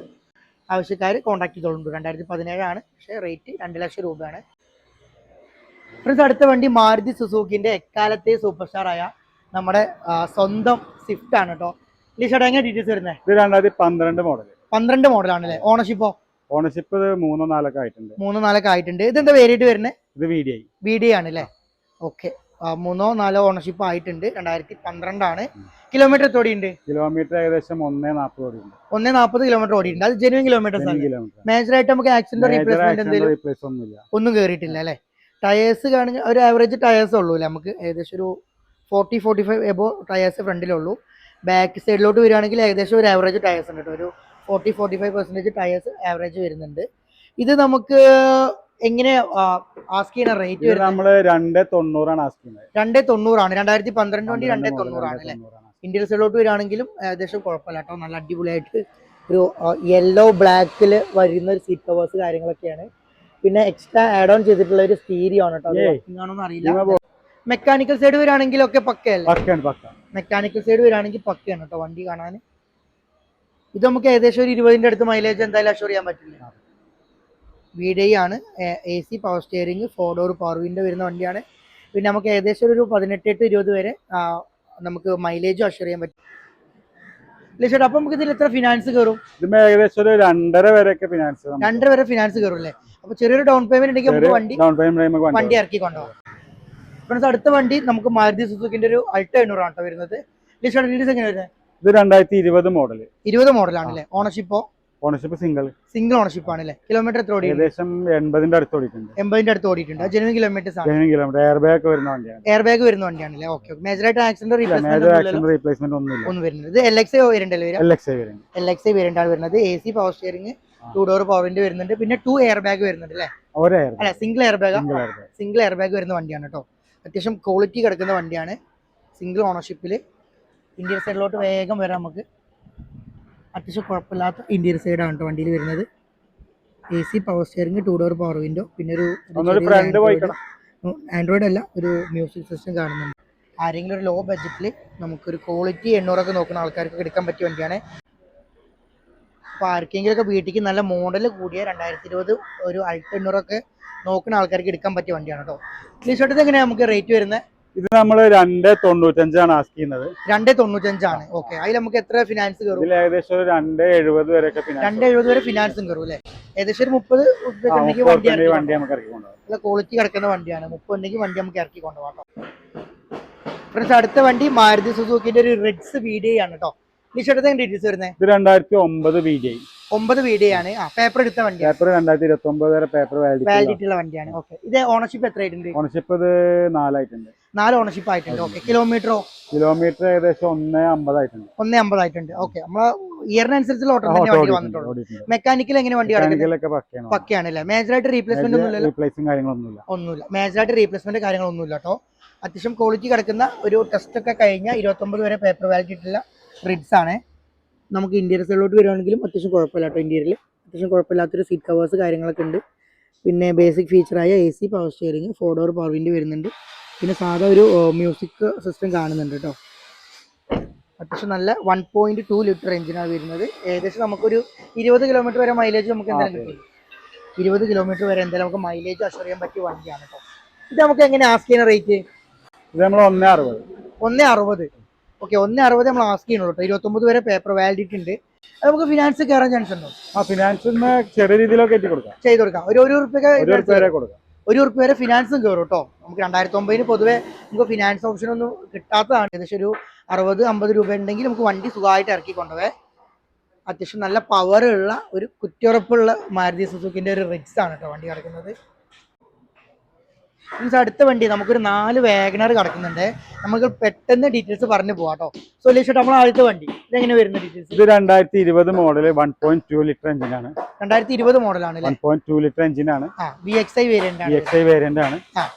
ആവശ്യക്കാർ കോൺടാക്ട് ചെയ്തോളുണ്ട്. 2017 ആണ്, പക്ഷേ റേറ്റ് 2 ലക്ഷം രൂപയാണ്. ഫ്രണ്ട്സ് അടുത്ത വണ്ടി മാരുതി സുസുക്കിന്റെ എക്കാലത്തെ സൂപ്പർ സ്റ്റാർ ആയ നമ്മുടെ സ്വന്തം സ്വിഫ്റ്റ് ആണ് കേട്ടോ. എങ്ങനെ ഡീറ്റെയിൽസ് വരുന്നത്? ഇത് 2012 മോഡലാണ് അല്ലേ? ഓണർഷിപ്പ് 3-4 ആയിട്ടുണ്ട്. ഇതെന്താ വേരിയന്റ് വരുന്നത്? ഇത് VDI ആണ് അല്ലേ? ഓക്കെ. 3-4 ഓണർഷിപ്പ് ആയിട്ടുണ്ട്. 2012 ആണ്. കിലോമീറ്റർ എത്ര ഓടിയുണ്ട്? കിലോമീറ്റർ ഏകദേശം 140 കിലോമീറ്റർ ഓടിയിട്ടുണ്ട്. അത് ജെനുവിൻ കിലോമീറ്റേഴ്സ് ആണ്. മേജർ ആയിട്ട് നമുക്ക് ആക്സിഡന്റ് റീപ്ലേസ്മെന്റ് ഒന്നും കയറിയിട്ടില്ല അല്ലേ? ടയേഴ്സ് കാണുക ഒരു ആവറേജ് ടയേഴ്സ് ഉള്ളൂ അല്ലേ? നമുക്ക് ഏകദേശം ഒരു 40-45 എബോ ടയേഴ്സ് ഫ്രണ്ടിലുള്ളൂ. ബാക്ക് സൈഡിലോട്ട് വരികയാണെങ്കിൽ ഏകദേശം ഒരു ആവറേജ് ടയേഴ്സ് ഉണ്ട് കേട്ടോ. ഒരു 40-45% ടയേഴ്സ് ആവറേജ് വരുന്നുണ്ട്. ഇത് നമുക്ക് എങ്ങനെ ആസ്ക് ചെയ്യുന്ന റേറ്റ്? 290 ആണ് ആസ്ക് ചെയ്യുന്നത്. 290 ആണ്. 2012 വണ്ടി 290 ആണ് അല്ലേ? ഇന്ത്യൻ സൈഡിലോട്ട് വരികയാണെങ്കിലും ഏകദേശം കുഴപ്പമില്ല കേട്ടോ. നല്ല അടിപൊളിയായിട്ട് ഒരു യെല്ലോ ബ്ലാക്കിൽ വരുന്ന ഒരു സീറ്റ് കവേഴ്സ് കാര്യങ്ങളൊക്കെയാണ്. പിന്നെ എക്സ്ട്രാ ആഡ് ഓൺ ചെയ്തിട്ടുള്ള ഒരു സ്റ്റീരിയോ ആണ് കേട്ടോ. എന്താണെന്ന് അറിയില്ല. മെക്കാനിക്കൽ സൈഡ് വരികയാണെങ്കിലൊക്കെ പക്കയല്ലേ? മെക്കാനിക്കൽ സൈഡ് വരികയാണെങ്കിൽ പക്കയാണ് കേട്ടോ വണ്ടി കാണാൻ. ഇത് നമുക്ക് ഏകദേശം ഒരു 20ന്റെ അടുത്ത് മൈലേജ് എന്തായാലും അഷുർ ചെയ്യാൻ പറ്റില്ല. VDI ആണ്, AC power steering, 4 door power window വരുന്ന വണ്ടിയാണ്. പിന്നെ നമുക്ക് ഏകദേശം ഒരു 18 to 20 വരെ നമുക്ക് മൈലേജും അഷുർ ചെയ്യാൻ പറ്റും. ചേട്ടാ അപ്പൊ നമുക്ക് ഇതിൽ എത്ര ഫിനാൻസ് കയറും? ഏകദേശം ഒരു 2.5 വരെയൊക്കെ ഫിനാൻസ് 2.5 വരെ ഫിനാൻസ് കയറും അല്ലേ? അപ്പൊ ചെറിയൊരു ഡൗൺ പേയ്മെന്റ് ഉണ്ടെങ്കിൽ നമുക്ക് വണ്ടി ഇറക്കി കൊണ്ടുപോകാം. ഫ്രണ്ട്സ് അടുത്ത വണ്ടി നമുക്ക് മാരുതി സുസുക്കിന്റെ ഒരു അൾട്ടോ 800 ആണ് വരുന്നത്. ഡീറ്റെയിൽസ് എങ്ങനെ വരുന്നത്? ഇത് 2020 മോഡൽ. 20 മോഡലാണല്ലേ? ഓണർഷിപ്പോ? ഓണർഷിപ്പ് സിംഗിൾ ഓണർഷിപ്പ് ആണല്ലേ? കിലോമീറ്റർ എത്ര ഓടി? ഏകദേശം 80ന്റെ അടുത്ത് ഓടിയിട്ടുണ്ട്. 80ന്റെ അടുത്ത് ഓടിയിട്ടുണ്ട്. ജെനുവിൻ കിലോമീറ്റേഴ്സ് ആണ്. എയർ ബാഗ് വരുന്ന വണ്ടിയാണ്. എയർ ബാഗ് വരുന്ന വണ്ടിയാണല്ലേ? ഓക്കെ. മേജറായിട്ട് ആക്സിഡന്റ് റീപ്ലേസ്മെന്റ് ഒന്നും വരുന്നത്. ഇത് LXI വേരിയന്റ് LXI വേരിയന്റ് ആണ് വരുന്നത്. AC power steering, 2 door power window വരുന്നുണ്ട്. പിന്നെ 2 എയർ ബാഗ് വരുന്നുണ്ട് അല്ലേ? അല്ല സിംഗിൾ എയർ ബാഗ് വരുന്ന വണ്ടിയാണ് കേട്ടോ. അത്യാവശ്യം ക്വാളിറ്റി കിടക്കുന്ന വണ്ടിയാണ്. സിംഗിൾ ഓണർഷിപ്പിൽ. ഇന്റീരിയർ സൈഡിലോട്ട് വേഗം വരാം നമുക്ക്. അത്യാവശ്യം കുഴപ്പമില്ലാത്ത ഇന്റീരിയർ സൈഡാണ് കേട്ടോ വണ്ടിയിൽ വരുന്നത്. AC power steering, 2 door power window, പിന്നെ ഒരു ആൻഡ്രോയിഡ് അല്ല, ഒരു മ്യൂസിക് സിസ്റ്റം കാണുന്നുണ്ട്. ആരെങ്കിലും ഒരു ലോ ബഡ്ജറ്റിൽ നമുക്കൊരു ക്വാളിറ്റി 800 ഒക്കെ നോക്കുന്ന ആൾക്കാർക്ക് എടുക്കാൻ പറ്റിയ വണ്ടിയാണ്. അപ്പോൾ ആർക്കെങ്കിലും ഒക്കെ വീട്ടിലേക്ക് നല്ല മോഡൽ കൂടിയ 2020 ഒരു അൾട്ടോ 800 ഒക്കെ നോക്കുന്ന ആൾക്കാർക്ക് എടുക്കാൻ പറ്റിയ വണ്ടിയാണ് കേട്ടോ. തീർച്ചയായിട്ടും എങ്ങനെയാണ് നമുക്ക് റേറ്റ് വരുന്നത്? ഇത് നമ്മൾ 2.95 ആണ് ആസ്ക് ചെയ്യുന്നത്. 2.95 ആണ്. ഓക്കെ. അതിൽ നമുക്ക് എത്ര ഫിനാൻസ് കയറും? ഏകദേശം 2.70 വരെ 2.70 വരെ ഫിനാൻസും കയറും അല്ലേ? ഏകദേശം ഒരു 30 വണ്ടി നമുക്ക് ഇറക്കി കൊണ്ടുപോകാം. നല്ല ക്വാളിറ്റി കിടക്കുന്ന വണ്ടിയാണ്. 30 ഉണ്ടെങ്കിൽ വണ്ടി നമുക്ക് ഇറക്കി കൊണ്ടുപോകാം. ഫ്രണ്ട്സ് അടുത്ത വണ്ടി മാരുതി സുസുക്കിന്റെ ഒരു റെഡ്സ് VDI ആണ് കേട്ടോ. ഡീറ്റെയിൽസ് വരുന്നത്? ഇത് 2009 VDI. 9 VDI ആണ്. പേപ്പർ എടുത്ത വണ്ടിയാണ്. പേപ്പർ 2029 വരെ പേപ്പർ വാലിഡിറ്റി ഉള്ള വണ്ടിയാണ്. ഓക്കെ. ഇത് ഓണർഷിപ്പ് എത്ര ആയിട്ടുണ്ട്? ഓണർഷിപ്പ് ഇത് 4 ആയിട്ടുണ്ട്. 4 ഓണർഷിപ്പ് ആയിട്ടുണ്ട്. ഓക്കെ. കിലോമീറ്റർ ഏകദേശം 1.50 ആയിട്ടുണ്ട്. 1.50 ആയിട്ടുണ്ട്. ഓക്കെ. നമ്മളെ ഇയറിനനുസരിച്ചുള്ള ഓട്ടോ വണ്ടി വന്നിട്ടുള്ളൂ. മെക്കാനിക്കൽ എങ്ങനെ വണ്ടി പക്കയാണ് അല്ലേ? മേജറായിട്ട് റീപ്ലേസ്മെന്റ് ഒന്നുമില്ല. മേജറായിട്ട് റീപ്ലേസ്മെന്റ് കാര്യങ്ങളൊന്നുമില്ല കേട്ടോ. അത്യാവശ്യം ക്വാളിറ്റി കിടക്കുന്ന ഒരു ടെസ്റ്റ് ഒക്കെ കഴിഞ്ഞ 29 വരെ പേപ്പർ വാലിഡിറ്റിയുള്ള റിഡ്സ് ആണ്. നമുക്ക് ഇന്റീരിയർ സൈഡിലോട്ട് വരുവാണെങ്കിലും അത്യാവശ്യം കുഴപ്പമില്ല കേട്ടോ. ഇന്റീരിയറിൽ അത്യാവശ്യം കുഴപ്പമില്ലാത്തൊരു സീറ്റ് കവേഴ്സ് കാര്യങ്ങളൊക്കെ ഉണ്ട്. പിന്നെ ബേസിക് ഫീച്ചറായ AC power steering, 4 door power window വരുന്നുണ്ട്. പിന്നെ സാധാ ഒരു മ്യൂസിക് സിസ്റ്റം കാണുന്നുണ്ട് കേട്ടോ. അത്യാവശ്യം നല്ല 1.2 ലിറ്റർ എഞ്ചിനാണ് വരുന്നത്. ഏകദേശം നമുക്കൊരു 20 കിലോമീറ്റർ വരെ മൈലേജ് നമുക്ക് എന്തായാലും കിട്ടും. 20 കിലോമീറ്റർ വരെ എന്തായാലും നമുക്ക് മൈലേജ് അഷുർ ചെയ്യാൻ പറ്റിയ വണ്ടിയാണ് കേട്ടോ. ഇത് നമുക്ക് എങ്ങനെ ആസ്ക് ചെയ്യുന്ന റേറ്റ്? ഇത് നമ്മൾ 1.60. ഓക്കെ. 1.60 നമ്മൾ ആസ്ക് ചെയ്യുന്നുള്ളൂ കേട്ടോ. 29 വരെ പേപ്പർ വാലിഡിറ്റി ഉണ്ട്. നമുക്ക് ഫിനാൻസ് കയറാൻ ചാൻസ് ഉണ്ടോ? ഫിനാൻസ് ചെറിയ രീതിയിലൊക്കെ ചെയ്ത് കൊടുക്കാം. ഒരു ₹1 വരെ ഫിനാൻസും കയറും കേട്ടോ. നമുക്ക് 2009 പൊതുവെ നമുക്ക് ഫിനാൻസ് ഓപ്ഷൻ ഒന്നും കിട്ടാത്തതാണ്. ഏകദേശം ഒരു 60-50 രൂപ ഉണ്ടെങ്കിൽ നമുക്ക് വണ്ടി സുഖമായിട്ട് ഇറക്കി കൊണ്ടുപോയി. അത്യാവശ്യം നല്ല പവർ ഉള്ള ഒരു കുറ്റിയുറപ്പുള്ള മാരുതി സുസുക്കിന്റെ ഒരു റിഡ്സ് ആണ് കേട്ടോ വണ്ടി കിടക്കുന്നത്. അടുത്ത വണ്ടി നമുക്കൊരു 4 വാഗണർ കിടക്കുന്നുണ്ട്. നമുക്ക് പെട്ടെന്ന് ഡീറ്റെയിൽസ് പറഞ്ഞു പോവാം കേട്ടോ. സൊല്യൂഷൻ നമ്മൾ ആദ്യത്തെ വണ്ടി ഇതെങ്ങനെ വരുന്ന ഡീറ്റെയിൽസ്? ഇത് 2020 മോഡൽ 1.2 ലിറ്റർ എഞ്ചിനാണ്. 2020 മോഡലാണ്. 1.2 ലിറ്റർ എഞ്ചിനാണ്. VXI വേരിയന്റ് ആണ്.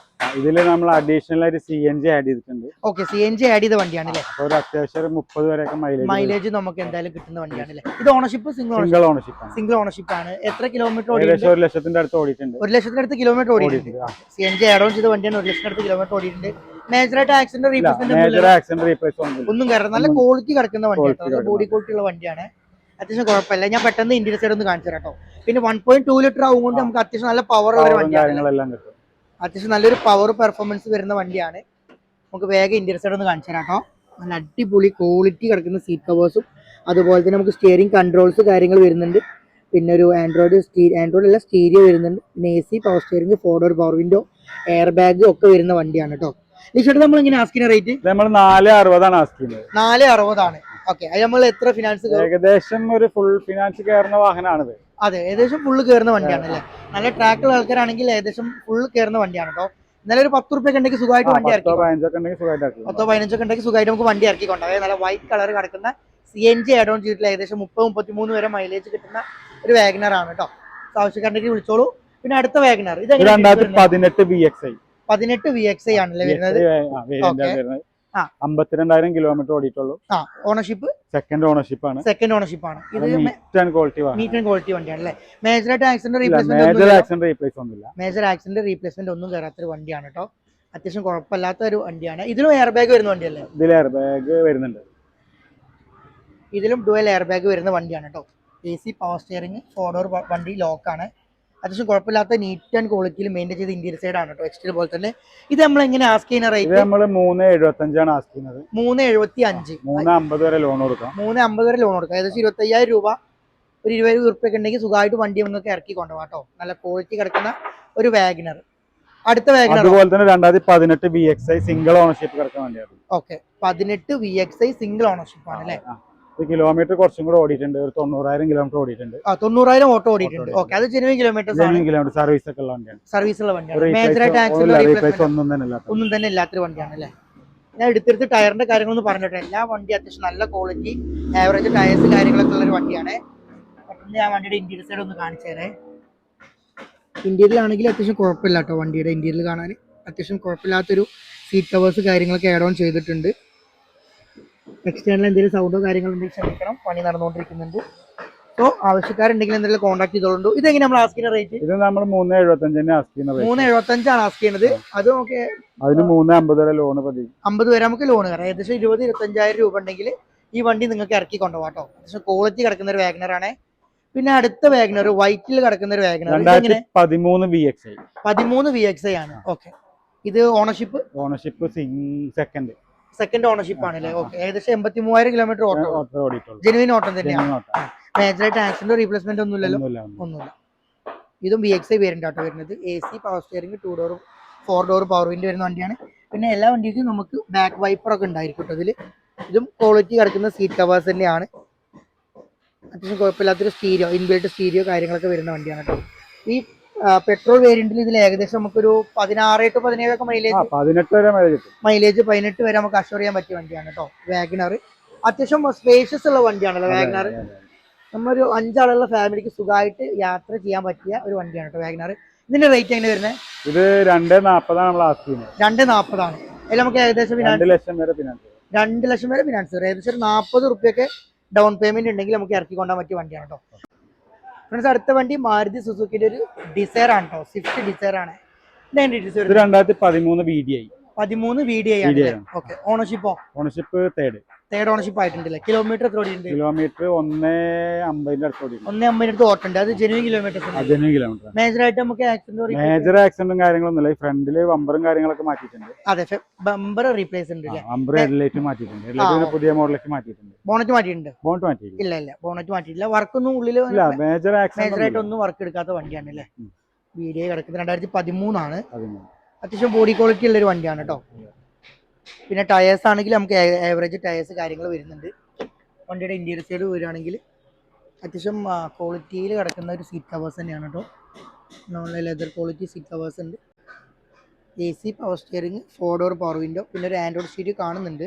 ഇതിൽ നമ്മൾ അഡീഷണൽ ആയിട്ട് CNG ആഡ് ചെയ്തിട്ടുണ്ട്. ഓക്കെ. CNG ആഡ് ചെയ്ത വണ്ടിയാണ് അല്ലേ? ഒരു അത്യാവശ്യം 30 വരെയൊക്കെ മൈലേജ് നമുക്ക് എന്തായാലും കിട്ടുന്ന വണ്ടിയാണ് അല്ലേ? ഇത് ഓണർഷിപ്പ് സിംഗിൾ ഓണർഷിപ്പ് ആണ്. എത്ര കിലോമീറ്റർ ഓടിയിട്ടുണ്ട്? 1 ലക്ഷത്തിന്റെ അടുത്ത് ഓടിയിട്ടുണ്ട്. 1 ലക്ഷത്തിന്റെ അടുത്ത് കിലോമീറ്റർ ഓടിയിട്ടുണ്ട്. CNG ആഡ് ഓൺ ചെയ്ത വണ്ടിയാണ്. 1 ലക്ഷത്തിന്റെ അടുത്ത് കിലോമീറ്റർ ഓടിയിട്ടുണ്ട്. മേജറായിട്ട് ആക്സിഡന്റ് റീപ്ലേസ്മെന്റ് ഒന്നും കയറും. നല്ല ക്വാളിറ്റി കിടക്കുന്ന വണ്ടിയാണ്. ബോഡി ക്വാളിറ്റി ഉള്ള വണ്ടിയാണ്. അത്യാവശ്യം കുഴപ്പമില്ല. ഞാൻ പെട്ടെന്ന് ഇന്റീരിയർ സൈഡ് ഒന്ന് കാണിച്ചു തരാം കേട്ടോ. പിന്നെ 1.2 ലിറ്റർ ആവുകൊണ്ട് നമുക്ക് അത്യാവശ്യം നല്ല പവർ ഉള്ള വണ്ടിയാണ്. അത്യാവശ്യം നല്ലൊരു പവർ പെർഫോമൻസ് വരുന്ന വണ്ടിയാണ്. നമുക്ക് വേഗം ഇന്റീരിയർ സൈഡ് ഒന്ന് കാണിച്ചു തരാം കേട്ടോ. നല്ല അടിപൊളി ക്വാളിറ്റി കിടക്കുന്ന സീറ്റ് കവേഴ്സും അതുപോലെ തന്നെ നമുക്ക് സ്റ്റിയറിംഗ് കൺട്രോൾസ് കാര്യങ്ങൾ വരുന്നുണ്ട്. പിന്നെ ഒരു ആൻഡ്രോയിഡ് അല്ല സ്റ്റീരിയോ വരുന്നുണ്ട്. പിന്നെ AC power steering, 4 door power window, air bag ഒക്കെ വരുന്ന വണ്ടിയാണ് കേട്ടോ. ലിഷോട്ട് നമ്മൾ ഇങ്ങനെ ആസ്കിന റേറ്റ്? നമ്മൾ 4.60 ആണ് ആസ്ക് ചെയ്യുന്നത്. 4.60 ആണ്. ഓക്കെ. അത് നമ്മൾ എത്ര ഫിനാൻസ്? ഏകദേശം ഒരു ഫുൾ ഫിനാൻസ് കയറുന്ന വാഹനമാണിത്. അതെ, ഏകദേശം ഫുള്ള് കയറുന്ന വണ്ടിയാണ് അല്ലേ? നല്ല ട്രാക്കുള്ള ആൾക്കാരാണെങ്കിൽ ഏകദേശം ഫുള്ള് കയറുന്ന വണ്ടിയാണ് കേട്ടോ. എന്നാലും ഒരു 10 റുപ്യ ഉണ്ടെങ്കിൽ സുഖമായിട്ട് വണ്ടി ഇറക്കി 10-15 ഒക്കെ ഉണ്ടെങ്കിൽ സുഖമായിട്ട് നമുക്ക് വണ്ടി ഇറക്കി കൊണ്ടുപോകാം. നല്ല വൈറ്റ് കളർ കിടക്കുന്ന CNG ആഡ് ഓൺ ചെയ്തിട്ടുള്ള ഏകദേശം 30-33 വരെ മൈലേജ് കിട്ടുന്ന ഒരു വാഗണർ ആണ് കേട്ടോ. ആവശ്യക്കാരുണ്ടെങ്കിൽ വിളിച്ചോളൂ. പിന്നെ അടുത്ത വാഗണർ ഇത് 2018 VXI. 18 VXI ആണല്ലേ വരുന്നത്? 52,000 കിലോമീറ്റർ ഓടിയിട്ടുള്ളൂ. ഓണർഷിപ്പ് സെക്കൻഡ് ഓണർഷിപ്പ് ആണ്. ഇത് നീറ്റ് ആൻഡ് ക്വാളിറ്റി വണ്ടിയാണ് അല്ലേ? മേജർ ആക്സിഡന്റ് റീപ്ലേസ്മെന്റ് ഒന്നും കയറാത്തൊരു വണ്ടിയാണ് കേട്ടോ. അത്യാവശ്യം കുഴപ്പമില്ലാത്ത ഒരു വണ്ടിയാണ്. ഇതിലും എയർ ബാഗ് വരുന്ന വണ്ടിയല്ലേ? ഇതിൽ എയർ ബാഗ് വരുന്നുണ്ട്. ഇതിലും ഡുവൽ എയർ ബാഗ് വരുന്ന വണ്ടിയാണ് കേട്ടോ. AC പവർ സ്റ്റിയറിംഗ്, 4 ഡോർ വണ്ടി, ലോക്കാണ്. അത്യാവശ്യം കുഴപ്പമില്ലാത്ത നീറ്റ് ആൻഡ് ക്വാളിറ്റിയിൽ മെയിൻറ്റെയിൻ ചെയ്ത ഇന്റീരിയർ സൈഡ് ആണ് കേട്ടോ. എക്സ്റ്റീരിയർ പോലെ തന്നെ. ഇത് നമ്മൾ എങ്ങനെ ആസ്ക് ചെയ്യുന്ന റേറ്റ്? നമ്മൾ 375 ആണ് ആസ്ക് ചെയ്യുന്നത്. 375. 350 വരെ ലോൺ കൊടുക്കാം. 350 വരെ ലോൺ കൊടുക്കാം. ഏകദേശം 25,000 രൂപ, ഒരു 20 ഉറുപ്പ്യൊക്കെ ഉണ്ടെങ്കിൽ സുഖമായിട്ട് വണ്ടി നിങ്ങൾക്ക് ഇറക്കി കൊണ്ടുപോകാം കേട്ടോ. നല്ല ക്വാളിറ്റി കിടക്കുന്ന ഒരു വാഗനർ. അടുത്ത വാഗനർ അതുപോലെ തന്നെ 2018 VXi സിംഗിൾ ഓണർഷിപ്പ് കിടക്കാൻ വേണ്ടിയാണ്. ഓക്കെ, 18 VXi സിംഗിൾ ഓണർഷിപ്പ് ആണ് അല്ലേ? കിലോമീറ്റർ കുറച്ചും കൂടെ ഓടിയിട്ടുണ്ട്. ഒരു 90,000 കിലോമീറ്റർ ഓടിയിട്ടുണ്ട്. 90,000 ഓട്ടോ ഓടിയിട്ടുണ്ട്. ഓക്കെ, അത് ജെനുവിൻ കിലോമീറ്റർ സർവീസ് ഒക്കെ ഉള്ള വണ്ടിയാണ്. സർവീസുള്ള വണ്ടിയാണ്. മേജർ ഒന്നും തന്നെ ഇല്ലാത്തൊരു വണ്ടിയാണ് അല്ലേ? ഞാൻ എടുത്തെടുത്ത് ടയറിന്റെ കാര്യങ്ങളൊന്നും പറഞ്ഞിട്ട് എല്ലാ വണ്ടി അത്യാവശ്യം നല്ല ക്വാളിറ്റി, ആവറേജ് ടയേഴ്സ് കാര്യങ്ങളൊക്കെ ഉള്ള ഒരു വണ്ടിയാണ്. പെട്ടെന്ന് ഞാൻ വണ്ടിയുടെ ഇന്റീരിയർ സൈഡ് ഒന്ന് കാണിച്ചു തരാം. ഇന്റീരിയലാണെങ്കിൽ അത്യാവശ്യം കുഴപ്പമില്ല കേട്ടോ. വണ്ടിയുടെ ഇന്റീരിയൽ കാണാൻ അത്യാവശ്യം കുഴപ്പമില്ലാത്തൊരു സീറ്റ് കവേഴ്സ് കാര്യങ്ങളൊക്കെ ആഡ് ഓൺ ചെയ്തിട്ടുണ്ട്. എക്സ്റ്റേണൽ എന്തെങ്കിലും സൗണ്ടോ കാര്യങ്ങളോ ഉണ്ടെങ്കിൽ ക്ഷമിക്കണം, പണി നടന്നുകൊണ്ടിരിക്കുന്നുണ്ട്. സോ ആവശ്യക്കാരുണ്ടെങ്കിൽ എന്തെങ്കിലും കോൺടാക്ട് ചെയ്തോളൂ. ഇതെങ്ങനെ നമ്മൾ ആസ്ക് ചെയ്യുന്ന റേറ്റ്? ഇത് നമ്മൾ 375 ആസ്ക് ചെയ്യുന്നത്. 375 ആസ്ക് ചെയ്യുന്നത്. അത് നമുക്ക് അതിന് 350 വരെ ലോൺ 50 വരെ നമുക്ക് ലോൺ കയറാം. ഏകദേശം 20-25,000 രൂപ ഉണ്ടെങ്കിൽ ഈ വണ്ടി നിങ്ങൾക്ക് ഇറക്കി കൊണ്ടുപോകാം കേട്ടോ. അത്യാവശ്യം ക്വാളിറ്റി കിടക്കുന്ന ഒരു വാഗനറാണ്. പിന്നെ അടുത്ത വാഗനർ വൈറ്റിൽ കിടക്കുന്ന ഒരു വാഗനർ 13 VXi ആണ്. ഓക്കെ, ഇത് ഓണർഷിപ്പ് സെക്കൻഡ് ഓണർഷിപ്പ് ആണ് അല്ലേ? ഓക്കെ, ഏകദേശം 83,000 കിലോമീറ്റർ ഓട്ടോ, ജെനുവിൻ ഓട്ടം തന്നെയാണ്. മേജറായിട്ട് ആക്സിഡന്റ് റീപ്ലേസ്മെന്റ് ഒന്നുമില്ലല്ലോ? ഒന്നുമില്ല. ഇതും VXi വേരിയന്റ് ആട്ടോ വരുന്നത്. AC power steering, 2 door 4 door power window വരുന്ന വണ്ടിയാണ്. പിന്നെ എല്ലാ വണ്ടിക്കും നമുക്ക് ബാക്ക് വൈപ്പർ ഒക്കെ ഉണ്ടായിരിക്കും കേട്ടോ ഇതിൽ. ഇതും ക്വാളിറ്റി കിടക്കുന്ന സീറ്റ് കവേഴ്സ് തന്നെയാണ്. അത്യാവശ്യം കുഴപ്പമില്ലാത്തൊരു സ്റ്റീരിയോ, ഇൻബിൽറ്റ് സ്റ്റീരിയോ കാര്യങ്ങളൊക്കെ വരുന്ന വണ്ടിയാണ് കേട്ടോ. ഈ പെട്രോൾ വേരിയന്റിൽ ഇതിൽ ഏകദേശം നമുക്കൊരു 16 to 17 ഒക്കെ മൈലേജ് 18 വരെ നമുക്ക് അഷ്വർ ചെയ്യാൻ പറ്റിയ വണ്ടിയാണ് കേട്ടോ വാഗനർ. അത്യാവശ്യം സ്പേഷ്യസ് ഉള്ള വണ്ടിയാണല്ലോ വാഗനർ. നമ്മളൊരു 5 ആളുള്ള ഫാമിലിക്ക് സുഖമായിട്ട് യാത്ര ചെയ്യാൻ പറ്റിയ ഒരു വണ്ടിയാണ് കേട്ടോ വാഗനർ. ഇതിന്റെ റേറ്റ് എങ്ങനെ വരുന്നത്? ഇത് 240 ആണ് നമ്മൾ ആസ്ക് ചെയ്യുന്നത്. 240 ആണ്. അതിൽ നമുക്ക് ഏകദേശം 2 ലക്ഷം വരെ ഫിനാൻസ് വരും. ഏകദേശം 40 ഉറുപ്പ്യൊക്കെ ഡൗൺ പേയ്മെന്റ് ഉണ്ടെങ്കിൽ നമുക്ക് ഇറക്കി കൊണ്ടാൻ പറ്റിയ വണ്ടിയാണ് കേട്ടോ. ഫ്രണ്ട്സ്, അടുത്ത വണ്ടി മാരുതി സുസുക്കിന്റെ ഒരു ഡിസയർ ആണ് കേട്ടോ. സ്വിഫ്റ്റ് ഡിസയർ ആണ്. 2013 VDI. 13 VDI ആണ്. ഓക്കെ, ഓണർഷിപ്പ് തേർഡ് ഓണർഷിപ്പ് ആയിട്ടുണ്ടല്ലേ? കിലോമീറ്റർ എത്ര ഓടിയുണ്ട്? കിലോമീറ്റർ 150 അടുത്ത് ഓട്ടുണ്ട്. അത് ജെനുവിൻ കിലോമീറ്റർ. മേജർ ആയിട്ട് നമുക്ക് ആക്സിഡന്റും കാര്യങ്ങളൊന്നുമില്ല. ഫ്രണ്ടില് ബമ്പറും കാര്യങ്ങളൊക്കെ മാറ്റിയിട്ടുണ്ട്. അതെ, ബമ്പർ റീപ്ലേസ് ഉണ്ട്. ബമ്പർ ഹെഡ്ലൈറ്റ് മാറ്റിയിട്ടുണ്ട്. പുതിയ മോഡലിലേക്ക് മാറ്റിയിട്ടുണ്ട്. ബോണറ്റ് മാറ്റിയിട്ടുണ്ട്? ഇല്ല, ബോണറ്റ് മാറ്റിയില്ല. വർക്കൊന്നും ഉള്ളിൽ മേജർ ആയിട്ട് ഒന്നും വർക്ക് എടുക്കാത്ത വണ്ടിയാണ് അല്ലേ? VDI കിടക്കുന്നത് 2013 ആണ്. അത്യാവശ്യം ബോഡി ക്വാളിറ്റി ഉള്ള ഒരു വണ്ടിയാണ് കേട്ടോ. പിന്നെ ടയേഴ്സ് ആണെങ്കിൽ നമുക്ക് ആവറേജ് ടയേഴ്സ് കാര്യങ്ങൾ വരുന്നുണ്ട്. വണ്ടിയുടെ ഇന്റീരിയർ സൈഡ് വരികയാണെങ്കിൽ അത്യാവശ്യം ക്വാളിറ്റിയിൽ കിടക്കുന്ന ഒരു സീറ്റ് കവേഴ്സ് തന്നെയാണ് കേട്ടോ. Non leather quality seat covers ഉണ്ട്. AC power steering, 4 door power window, പിന്നെ ഒരു ആൻഡ്രോയിഡ് സ്റ്റീരിയോ കാണുന്നുണ്ട്.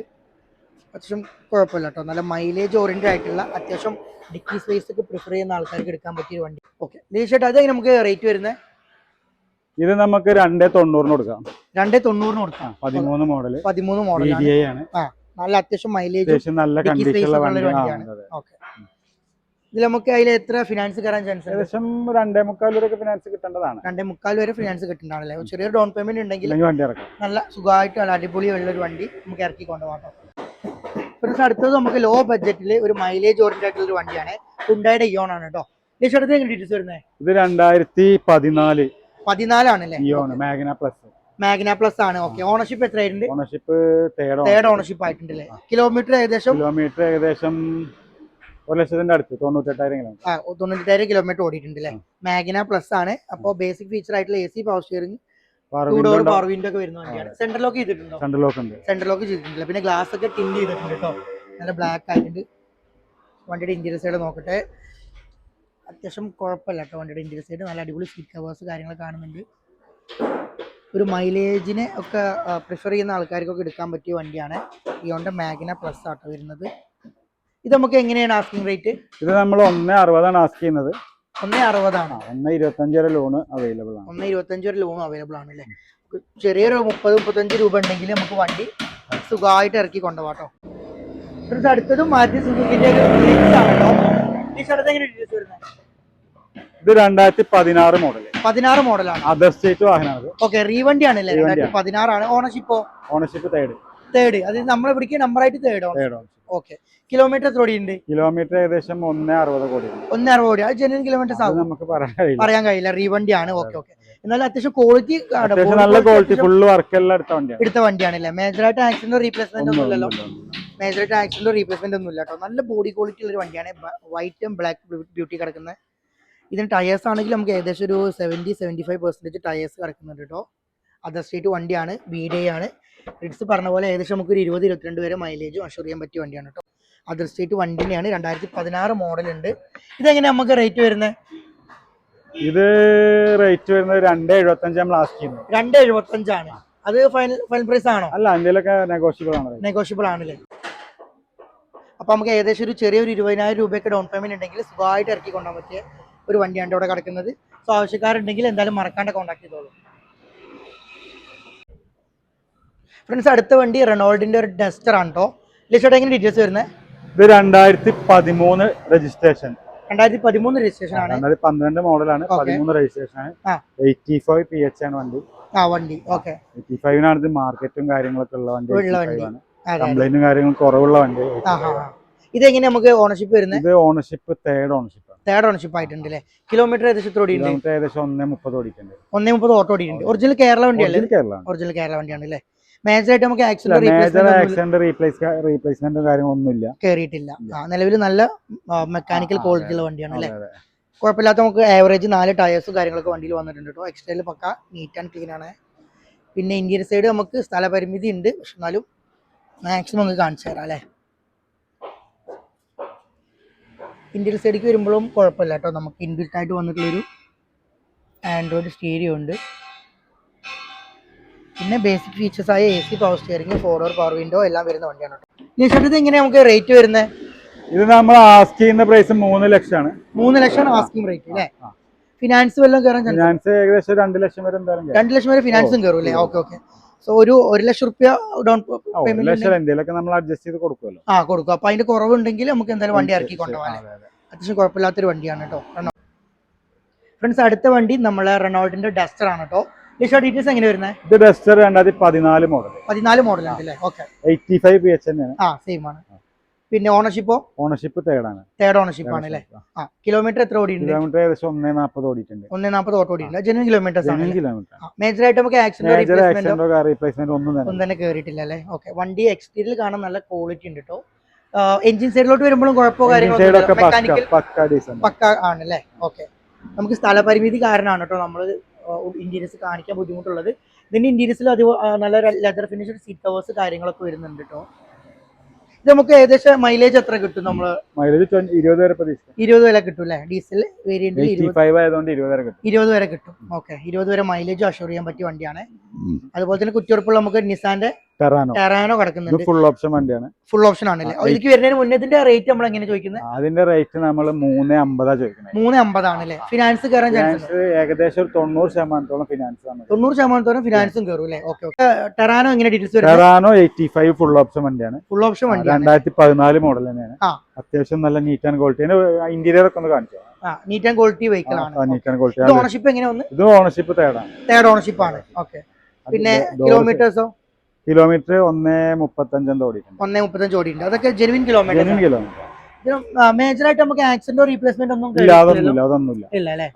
അത്യാവശ്യം കുഴപ്പമില്ല കേട്ടോ. നല്ല മൈലേജ് ഓറിയന്റഡ് ആയിട്ടുള്ള, അത്യാവശ്യം ഡിക്കി സ്പേസ് ഒക്കെ പ്രിഫർ ചെയ്യുന്ന ആൾക്കാർക്ക് എടുക്കാൻ പറ്റിയ വണ്ടി. ഓക്കെ, തീർച്ചയായിട്ടും അതെങ്ങനെ നമുക്ക് റേറ്റ് വരുന്നത്? ഇത് നമുക്ക് 290 കൊടുക്കാം. 290 കൊടുക്കാം. 13 മോഡൽ ആണ്. നല്ല അത്യാവശ്യം മൈലേജ് നല്ല കണ്ടീഷനുള്ള വണ്ടിയാണ്. ഓക്കെ, ഇതിൽ നമുക്ക് അതിൽ എത്ര ഫിനാൻസ് കയറാൻ ചാൻസ്? ഏകദേശം 2.25 വരെ ഫിനാൻസ് കിട്ടേണ്ടതാണ്. 2.25 വരെ ഫിനാൻസ് കിട്ടുന്നതാണല്ലേ? ചെറിയൊരു ഡൗൺ പേയ്മെന്റ് ഉണ്ടെങ്കിൽ നല്ല സുഖമായിട്ട് നല്ല അടിപൊളിയുള്ള ഒരു വണ്ടി നമുക്ക് ഇറക്കി കൊണ്ടുപോകാം. പിന്നെ അടുത്തത് നമുക്ക് ലോ ബഡ്ജറ്റിൽ ഒരു മൈലേജ് ഓറിയന്റഡ് ആയിട്ടുള്ള ഒരു വണ്ടിയാണ്. ഹുണ്ടായുടെ ഇയോൺ ആണ് കേട്ടോ. ഡീറ്റെയിൽസ് വരുന്നത് ഇത് 2014 ആണല്ലേ? മാഗ്ന പ്ലസ് ആണ്. ഓക്കെ, ഓണർഷിപ്പ് എത്രയായിട്ടുണ്ട്? ഓണർഷിപ്പ് തേർഡ് ഓണർഷിപ്പ് ആയിട്ടുണ്ടല്ലേ? കിലോമീറ്റർ ഏകദേശം 1,00,000 അടുത്ത് 98,000 കിലോമീറ്റർ ഓടിയിട്ടുണ്ട് അല്ലേ? മാഗ്ന പ്ലസ് ആണ്. അപ്പോൾ ബേസിക് ഫീച്ചർ ആയിട്ടുള്ള AC power steering, 2 door power window ഒക്കെ വരുന്ന വണ്ടിയാണ്. സെന്റർ ലോക്ക് ചെയ്തിട്ടുണ്ടോ? സെന്റർ ലോക്ക് ചെയ്തിട്ടില്ല. പിന്നെ ഗ്ലാസ് ഒക്കെ ടിൻഡ് ചെയ്തിട്ടുണ്ട് കേട്ടോ. നല്ല ബ്ലാക്ക് ആയിട്ടുണ്ട്. വണ്ടിയുടെ ഇന്റീരിയർ സൈഡ് നോക്കട്ടെ. അത്യാവശ്യം കുഴപ്പമില്ല കേട്ടോ. വണ്ടിയുടെ ഇന്റീരിയർ സൈഡ് നല്ല അടിപൊളി സീറ്റ് കവേഴ്സ് കാര്യങ്ങൾ കാണുന്നുണ്ട്. ഒരു മൈലേജിനെ ഒക്കെ പ്രിഫർ ചെയ്യുന്ന ആൾക്കാർക്കൊക്കെ എടുക്കാൻ പറ്റിയ വണ്ടിയാണ്. ഇയോണ്ട മാഗ്ന പ്ലസ് ആട്ടോ വരുന്നത്. ഇത് നമുക്ക് എങ്ങനെയാണ് ആസ്കിംഗ് റേറ്റ്? ഇത് നമ്മൾ 160 ആണ് ആസ്ക് ചെയ്യുന്നത്. 160 ആണ്. 125 വരെ ലോൺ അവൈലബിൾ ആണ്. 125 വരെ ലോൺ അവൈലബിൾ ആണ് അല്ലേ? ചെറിയൊരു 30-35 രൂപ ഉണ്ടെങ്കിൽ നമുക്ക് വണ്ടി സുഖമായിട്ട് ഇറക്കി കൊണ്ടുപോകാട്ടോ. അടുത്തതും മാരുതി സുസുക്കിന്റെ ഒരു ലിക്സ് ആണ് കേട്ടോ. ഈ ഷർട്ട് എങ്ങനെ ഡീറ്റെയിൽസ് വരുന്നത്? ഇത് 2016 മോഡൽ. 16 മോഡലാണ്. അതർ സ്റ്റേറ്റ് വാഹനമാണ്. ഓക്കെ, റീവണ്ടി ആണല്ലേ? 2016 ആണ്. Ownership third. അത് നമ്മൾ ഇവിടേക്ക് നമ്പർ ആയിട്ട് തേർഡ്. ഓക്കെ, കിലോമീറ്റർ എത്ര ഓടിയുണ്ട്? കിലോമീറ്റർ ഏകദേശം 160 കോടി. 160 കോടി. അത് ജെന്യൂൻ കിലോമീറ്റേഴ്സ് ആവും, നമുക്ക് പറയാൻ കഴിയില്ല. റീവണ്ടി ആണ്. ഓക്കെ. എന്നാലും അത്യാവശ്യം ക്വാളിറ്റി, നല്ല ക്വാളിറ്റി, ഫുൾ വർക്ക് എല്ലാം എടുത്ത വണ്ടിയാണല്ലേ? മേജറായിട്ട് ആക്സിഡന്റ് റീപ്ലേസ്മെന്റ് ഒന്നും ഇല്ലല്ലോ? മേജറായിട്ട് ആക്സിഡന്റ് റീപ്ലേസ്മെന്റ് ഒന്നും ഇല്ല കേട്ടോ. നല്ല ബോഡി ക്വാളിറ്റി ഉള്ള ഒരു വണ്ടിയാണ്. വൈറ്റും ബ്ലാക്ക് ബ്യൂട്ടി കിടക്കുന്ന. ഇതിന് ടയേഴ്സ് ആണെങ്കിൽ നമുക്ക് ഏകദേശം ഒരു 70-75% ടയേഴ്സ് കിടക്കുന്നുണ്ട് കേട്ടോ. അതർ സ്റ്റേറ്റ് വണ്ടിയാണ്, VDI ആണ്. റിഡ്സ് പറഞ്ഞ പോലെ ഏകദേശം നമുക്ക് ഒരു 20-22 വരെ മൈലേജും അഷുർ ചെയ്യാൻ പറ്റിയ വണ്ടിയാണ് കേട്ടോ. അതർ സ്റ്റേറ്റ് വണ്ടി തന്നെയാണ്. 2016 മോഡൽ ഉണ്ട്. ഇതെങ്ങനെ നമുക്ക് റേറ്റ് വരുന്നത്? ഇത് റേറ്റ് വരുന്നത് 275 ലാസ്റ്റ് ചെയ്യുന്നത്. 275 ആണ്. അത് ഫൈനൽ പ്രൈസ് ആണോ? അല്ല, എന്തെങ്കിലുമൊക്കെ നെഗോഷ്യബിൾ ആണല്ലേ? അപ്പൊ നമുക്ക് ഏകദേശം ഒരു ചെറിയൊരു 20,000 രൂപയൊക്കെ ഡൗൺ പേയ്മെന്റ് ഉണ്ടെങ്കിൽ സുഖമായിട്ട് ഇറക്കി കൊണ്ടുപോകാൻ പറ്റിയ ഒരു വണ്ടിയാണ് ഇവിടെ കിടക്കുന്നത്. സോ ആവശ്യക്കാരുണ്ടെങ്കിൽ എന്തായാലും മറക്കാണ്ട് കോൺടാക്ട് ചെയ്തോളൂ ഫ്രണ്ട്സ്. അടുത്ത വണ്ടി റെനോൾഡിന്റെ ഒരു ഡസ്റ്റർ ആണ് കേട്ടോ. ലിസ്റ്റോട്ട് എങ്ങനെ ഡീറ്റെയിൽസ് വരുന്നത്? ഇത് 2013 രജിസ്ട്രേഷൻ. 2013 രജിസ്ട്രേഷൻ ആണ്. 2012 മോഡലാണ്. 13 രജിസ്ട്രേഷൻ ആണ്. 85 PH ആണ് വണ്ടി. ഓക്കെ. 85 ഇത് മാർക്കറ്റും കാര്യങ്ങളൊക്കെ ഉള്ള വണ്ടി. കംപ്ലൈന്റും കാര്യങ്ങളും കുറവുള്ള വണ്ടി. ഇതെങ്ങനെ നമുക്ക് ഓണർഷിപ്പ് വരുന്നത്? ഇത് ഓണർഷിപ്പ് തേർഡ് ഓണർഷിപ്പ് ആയിട്ടുണ്ട് അല്ലേ? കിലോമീറ്റർ ഏകദേശം 130 ഓടിക്കുന്നുണ്ട്. 130 ഓട്ടോ ഓടിക്കുന്നുണ്ട്. ഒറിജിനൽ കേരള വണ്ടിയല്ലേ? ഒറിജിനൽ കേരള വണ്ടിയാണ് അല്ലേ? മേജറായിട്ട് നമുക്ക് ആക്സിഡന്റ് റീപ്ലേസ്മെന്റും കാര്യങ്ങളൊന്നുമില്ല, കേറിയിട്ടില്ല. നിലവിൽ നല്ല മെക്കാനിക്കൽ ക്വാളിറ്റി ഉള്ള വണ്ടിയാണ് അല്ലേ? കുഴപ്പമില്ലാത്ത നമുക്ക് ആവറേജ് 4 ടയേഴ്സും കാര്യങ്ങളൊക്കെ വണ്ടിയിൽ വന്നിട്ടുണ്ട് കേട്ടോ. എക്സ്റ്റൈൽ പക്ക നീറ്റ് ആൻഡ് ക്ലീൻ ആണ്. പിന്നെ ഇന്റീരിയർ സൈഡ് നമുക്ക് സ്ഥലപരിമിതി ഉണ്ട്, പക്ഷെ എന്നാലും മാക്സിമം നമുക്ക് കാണിച്ചു തരാം അല്ലേ? ഇന്റീരിയർ സൈഡിലേക്ക് വരുമ്പോഴും കുഴപ്പമില്ല കേട്ടോ. നമുക്ക് ഇൻബിൽറ്റ് ആയിട്ട് വന്നിട്ടുള്ളൊരു ആൻഡ്രോയിഡ് സ്റ്റീരിയോ ഉണ്ട്. പിന്നെ ബേസിക് ഫീച്ചേഴ്സ് ആയ AC, power steering, 4-door power window എല്ലാം വരുന്ന വണ്ടിയാണ് കേട്ടോ. ഇത് എങ്ങനെയാ നമുക്ക് റേറ്റ് വരുന്നത്? ഇത് നമ്മൾ ആസ്ക് ചെയ്യുന്ന പ്രൈസ് 3 ലക്ഷമാണ്. 3 ലക്ഷം ആസ്കിംഗ് റേറ്റ് അല്ലേ? ഫിനാൻസ് വല്ലതും കയറാൻ ഫിനാൻസ് ഏകദേശം 2 ലക്ഷം വരെ എന്തായാലും 2 ലക്ഷം വരെ ഫിനാൻസും കയറും അല്ലേ? ഓക്കെ. സോ ഒരു 1 ലക്ഷം രൂപ ഡൗൺ പേയ്മെന്റ് എന്തെങ്കിലുമൊക്കെ നമ്മൾ അഡ്ജസ്റ്റ് ചെയ്ത് കൊടുക്കുമല്ലോ. കൊടുക്കും. അപ്പൊ അതിന്റെ കുറവുണ്ടെങ്കിൽ നമുക്ക് എന്തായാലും വണ്ടി ഇറക്കി കൊണ്ടുപോകാം. അത്യാവശ്യം കുഴപ്പമില്ലാത്തൊരു വണ്ടിയാണ് കേട്ടോ. ഫ്രണ്ട്സ്, അടുത്ത വണ്ടി നമ്മളെ റെനോൾഡിന്റെ ഡസ്റ്റർ ആണ് കേട്ടോ. ഡീറ്റെയിൽസ് എങ്ങനെ വരുന്നത്? ഇത് ഡസ്റ്റർ 2014 മോഡൽ. 14 മോഡൽ ഉണ്ട് അല്ലേ? ഓക്കെ. 85 PH തന്നെയാണ്. സെയിം ആണ്. പിന്നെ ഓണർഷിപ്പ് തേർഡ് ഓണർഷിപ്പ് ആണ് അല്ലേ? കിലോമീറ്റർ എത്ര ഓടിയുണ്ട്? കിലോമീറ്റർ ഏകദേശം 140 ഓടിയിട്ടുണ്ട്. 140 ഓട്ടോ ഓടിയിട്ടുണ്ട്. ജെന്യൂൻ കിലോമീറ്റേഴ്സ് ആണ്. മേജറായിട്ട് നമുക്ക് ആക്സിഡന്റ് റീപ്ലേസ്മെന്റ് ഒന്നും തന്നെ കേറിയിട്ടില്ല അല്ലേ? ഓക്കെ. വണ്ടി എക്സ്റ്റീരിയൽ കാണാൻ നല്ല ക്വാളിറ്റി ഉണ്ട് കേട്ടോ. എഞ്ചിൻ സൈഡിലോട്ട് വരുമ്പോഴും കുഴപ്പമോ കാര്യങ്ങളോ മെക്കാനിക്കൽ പക്ക ആണ് അല്ലേ? ഓക്കെ. നമുക്ക് സ്ഥലപരിമിതി കാരണമാണ് കേട്ടോ നമ്മൾ ഇന്റീരിയർസ് കാണിക്കാൻ ബുദ്ധിമുട്ടുള്ളത്. ഇതിന്റെ ഇന്റീരിയർസിൽ നല്ല ലെതർ ഫിനിഷ് സീറ്റ് കവേഴ്സ് കാര്യങ്ങളൊക്കെ വരുന്നുണ്ട് കേട്ടോ. ഇത് നമുക്ക് ഏകദേശം മൈലേജ് എത്ര കിട്ടും? നമ്മള് മൈലേജ് 20 വരെ പ്രതീക്ഷിക്കാം. 20 വരെ കിട്ടും അല്ലേ? ഡീസൽ വേരിയന്റിൽ 20 വരെ കിട്ടും. ഓക്കെ. 20 വരെ മൈലേജ് അഷുർ ചെയ്യാൻ പറ്റിയ വണ്ടിയാണ്. അതുപോലെ തന്നെ കുറ്റിയുറപ്പുള്ള നമുക്ക് നിസാന്റെ ടെറാനോ കിടക്കുന്നുണ്ട്. ഫുൾ ഓപ്ഷൻ വണ്ടിയാണ്. ഫുൾ ഓപ്ഷൻ ആണല്ലേ? ഇതിലേക്ക് വരുന്നതിന് മുന്നേ ഇതിന്റെ റേറ്റ് നമ്മൾ എങ്ങനെ ചോദിക്കുന്നത്? അതിന്റെ റേറ്റ് നമ്മൾ 350 ചോദിക്കുന്നത്. 350 ആണല്ലേ? ഫിനാൻസ് കയറാൻ ചാൻസ് ഏകദേശം 90% ഫിനാൻസ് ആണ്. 90% ഫിനാൻസും കയറും അല്ലേ? ഓക്കെ. ടെറാനോ എങ്ങനെ ഡീറ്റെയിൽസ് വരും? ടെറാനോ 85 ഫുൾ ഓപ്ഷൻ വണ്ടിയാണ്. ഫുൾ ഓപ്ഷൻ വണ്ടി 2014 മോഡൽ തന്നെയാണ്. അത്യാവശ്യം നല്ല നീറ്റ് ആൻഡ് ക്വാളിറ്റി. ഇന്റീരിയർ ഒക്കെ ഒന്ന് കാണിച്ചു. നീറ്റ് ആൻഡ് ക്വാളിറ്റി വെഹിക്കിൾ ആണ്. ഓണർഷിപ്പ് എങ്ങനെ വന്നു? ഇത് ഓണർഷിപ്പ് തേർഡ് ഓണർഷിപ്പ് ആണ്. ഓക്കെ. പിന്നെ കിലോമീറ്റേഴ്സോ? കിലോമീറ്റർ 135 ഓടിയിട്ടുണ്ട്. 135 ഓടിയിട്ടുണ്ട്. അതൊക്കെ ജെനുവിൻ കിലോമീറ്റർ. മേജറായിട്ട് നമുക്ക് ആക്സിഡന്റോ റീപ്ലേസ്മെന്റ് ഒന്നും ഇല്ല അല്ലേ?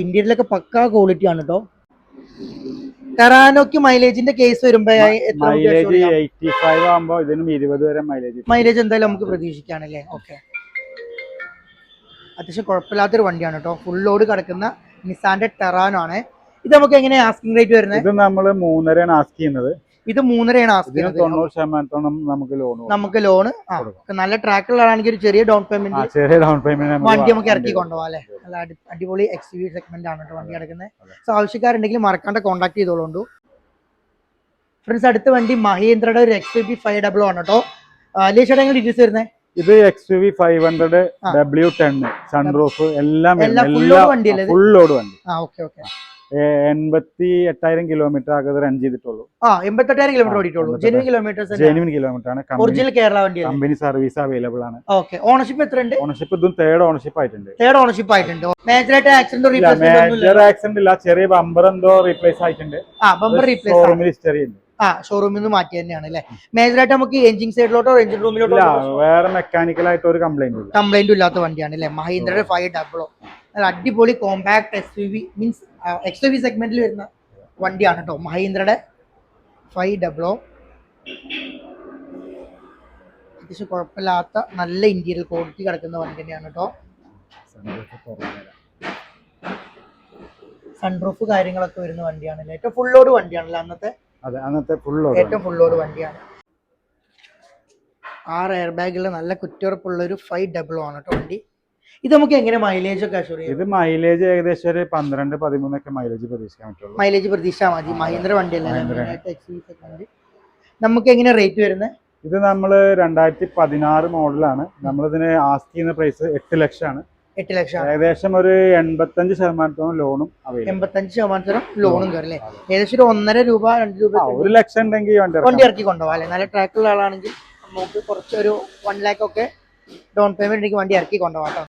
ഇന്ത്യയിലൊക്കെ പക്കാ ക്വാളിറ്റി ആണ് കേട്ടോ. ടെറാനോക്ക് മൈലേജിന്റെ കേസ് വരുമ്പോ മൈലേജ് എന്തായാലും നമുക്ക് പ്രതീക്ഷിക്കാണല്ലേ? ഓക്കെ. അത്യാവശ്യം കുഴപ്പമില്ലാത്തൊരു വണ്ടിയാണ് കേട്ടോ. ഫുൾ ലോഡ് കിടക്കുന്ന നിസാന്റെ ടെറാനോ ആണ്. ഇത് നമുക്ക് എങ്ങനെയാണ് ആസ്കിംഗ് റേറ്റ് വരുന്നത്? ഇത് നമ്മൾ 3.5 ആസ്ക് ചെയ്യുന്നത്. ഇത് 3.5 ആസ്ക് ചെയ്യുന്നത്. 90% നമുക്ക് ലോൺ നല്ല ട്രാക്കുകളാണെങ്കിൽ ഒരു ചെറിയ ഡൗൺ പേയ്മെന്റ് വണ്ടി നമുക്ക് ഇറക്കി കൊണ്ടുപോകാം അല്ലെ? നല്ല അടിപൊളി XUV സെഗ്മെന്റ് ആണ് കേട്ടോ വണ്ടി കിടക്കുന്നത്. സോ ആവശ്യക്കാരുണ്ടെങ്കിൽ മറക്കാണ്ട് കോൺടാക്ട് ചെയ്തോളൂ ഫ്രണ്ട്സ്. അടുത്ത വണ്ടി മഹീന്ദ്രയുടെ ഒരു XUV 500 ആണ് കേട്ടോ. ലേശയുടെ എങ്ങനെ ഡീറ്റെയിൽസ് വരുന്നത്? ഇത് XUV 500 W10 സൺറൂഫ് എല്ലാം ഫുൾ ലോഡ് വണ്ടി. 88,000 കിലോമീറ്റർ ആകെ റൺ ചെയ്തിട്ടുള്ളൂ. 88,000 കിലോമീറ്റർ ഓടിയിട്ടുള്ളൂ. ജെനുവിൻ കിലോമീറ്റേഴ്സ്, ജെനുവിൻ കിലോമീറ്റർ ആണ്. ഒറിജിനൽ കേരള വണ്ടി, കമ്പനി സർവീസ് അവൈലബിൾ ആണ്. ഓക്കെ. ഓണർഷിപ്പ് എത്രയുണ്ട്? ഓണർഷിപ്പ് ഇതും തേർഡ് ഓണർഷിപ്പ് ആയിട്ടുണ്ട്. തേർഡ് ഓണർഷിപ്പ് ആയിട്ടുണ്ട്. മേജറായിട്ട് ആക്സിഡന്റ് മേജർ ആക്സിഡന്റ് ഇല്ല, ചെറിയ ബമ്പർ എന്തോ റീപ്ലേസ് ആയിട്ടുണ്ട്. ബമ്പർ റീപ്ലേസ് ഷോറൂമിൽ ഹിസ്റ്ററി ഉണ്ട്. ഷോറൂമിൽ നിന്ന് മാറ്റി തന്നെയാണ് അല്ലേ. മേജറായിട്ട് നമുക്ക് എഞ്ചിൻ സൈഡിലോട്ടോ എഞ്ചിൻ റൂമിലോട്ടോ വേറെ മെക്കാനിക്കൽ ആയിട്ട് ഒരു കംപ്ലൈന്റും ഇല്ലാത്ത വണ്ടിയാണ് അല്ലേ. മഹീന്ദ്രയുടെ 500 അടിപൊളി കോമ്പാക്ട് SUV മീൻസ് XUV സെഗ്മെന്റിൽ വരുന്ന വണ്ടിയാണ് കേട്ടോ. മഹീന്ദ്രയുടെ 500 അത്യാവശ്യം കുഴപ്പമില്ലാത്ത നല്ല ഇന്റീരിയർ ക്വാളിറ്റി കിടക്കുന്ന വണ്ടി തന്നെയാണ് കേട്ടോ. സൺറൂഫ് കാര്യങ്ങളൊക്കെ വരുന്ന വണ്ടിയാണല്ലേ. ഏറ്റവും ഫുൾ ലോഡ് വണ്ടിയാണല്ലോ അന്നത്തെ. അതെ, അന്നത്തെ ഏറ്റവും ഫുൾ ലോഡ് വണ്ടിയാണ്. 6 എയർ ബാഗുള്ള നല്ല കുറ്റിയുറപ്പുള്ള ഒരു 500 ആണ് കേട്ടോ വണ്ടി. ഇത് നമുക്ക് എങ്ങനെ മൈലേജ് ഒക്കെ അഷ്യൂർ ചെയ്യാം? ഇത് മൈലേജ് ഏകദേശം ഒരു 12-13 ഒക്കെ മൈലേജ് പ്രതീക്ഷിക്കാൻ പറ്റുള്ളൂ. മൈലേജ് പ്രതീക്ഷ മതി. മഹീന്ദ്ര വണ്ടിയല്ലേ, നമുക്ക് എങ്ങനെ റേറ്റ് വരുന്നത്? ഇത് നമ്മള് 2016 മോഡലാണ്. നമ്മളിതിന് ആസ്ക് ചെയ്യുന്ന പ്രൈസ് 8 ലക്ഷമാണ്. 8 ലക്ഷം. ഏകദേശം ഒരു 85% ലോണും 85% ലോണും കയറി അല്ലേ. ഏകദേശം ഒരു 1.5 രൂപ 2 രൂപ 1 ലക്ഷം ഉണ്ടെങ്കിൽ വണ്ടി ഇറക്കി കൊണ്ടുപോകാം അല്ലെ. നല്ല ട്രാക്കുള്ള ആളാണെങ്കിൽ നമുക്ക് കുറച്ചൊരു 1 ലാഖ് ഒക്കെ ഡൗൺ പേയ്മെന്റ് വണ്ടി ഇറക്കി കൊണ്ടുപോകാം.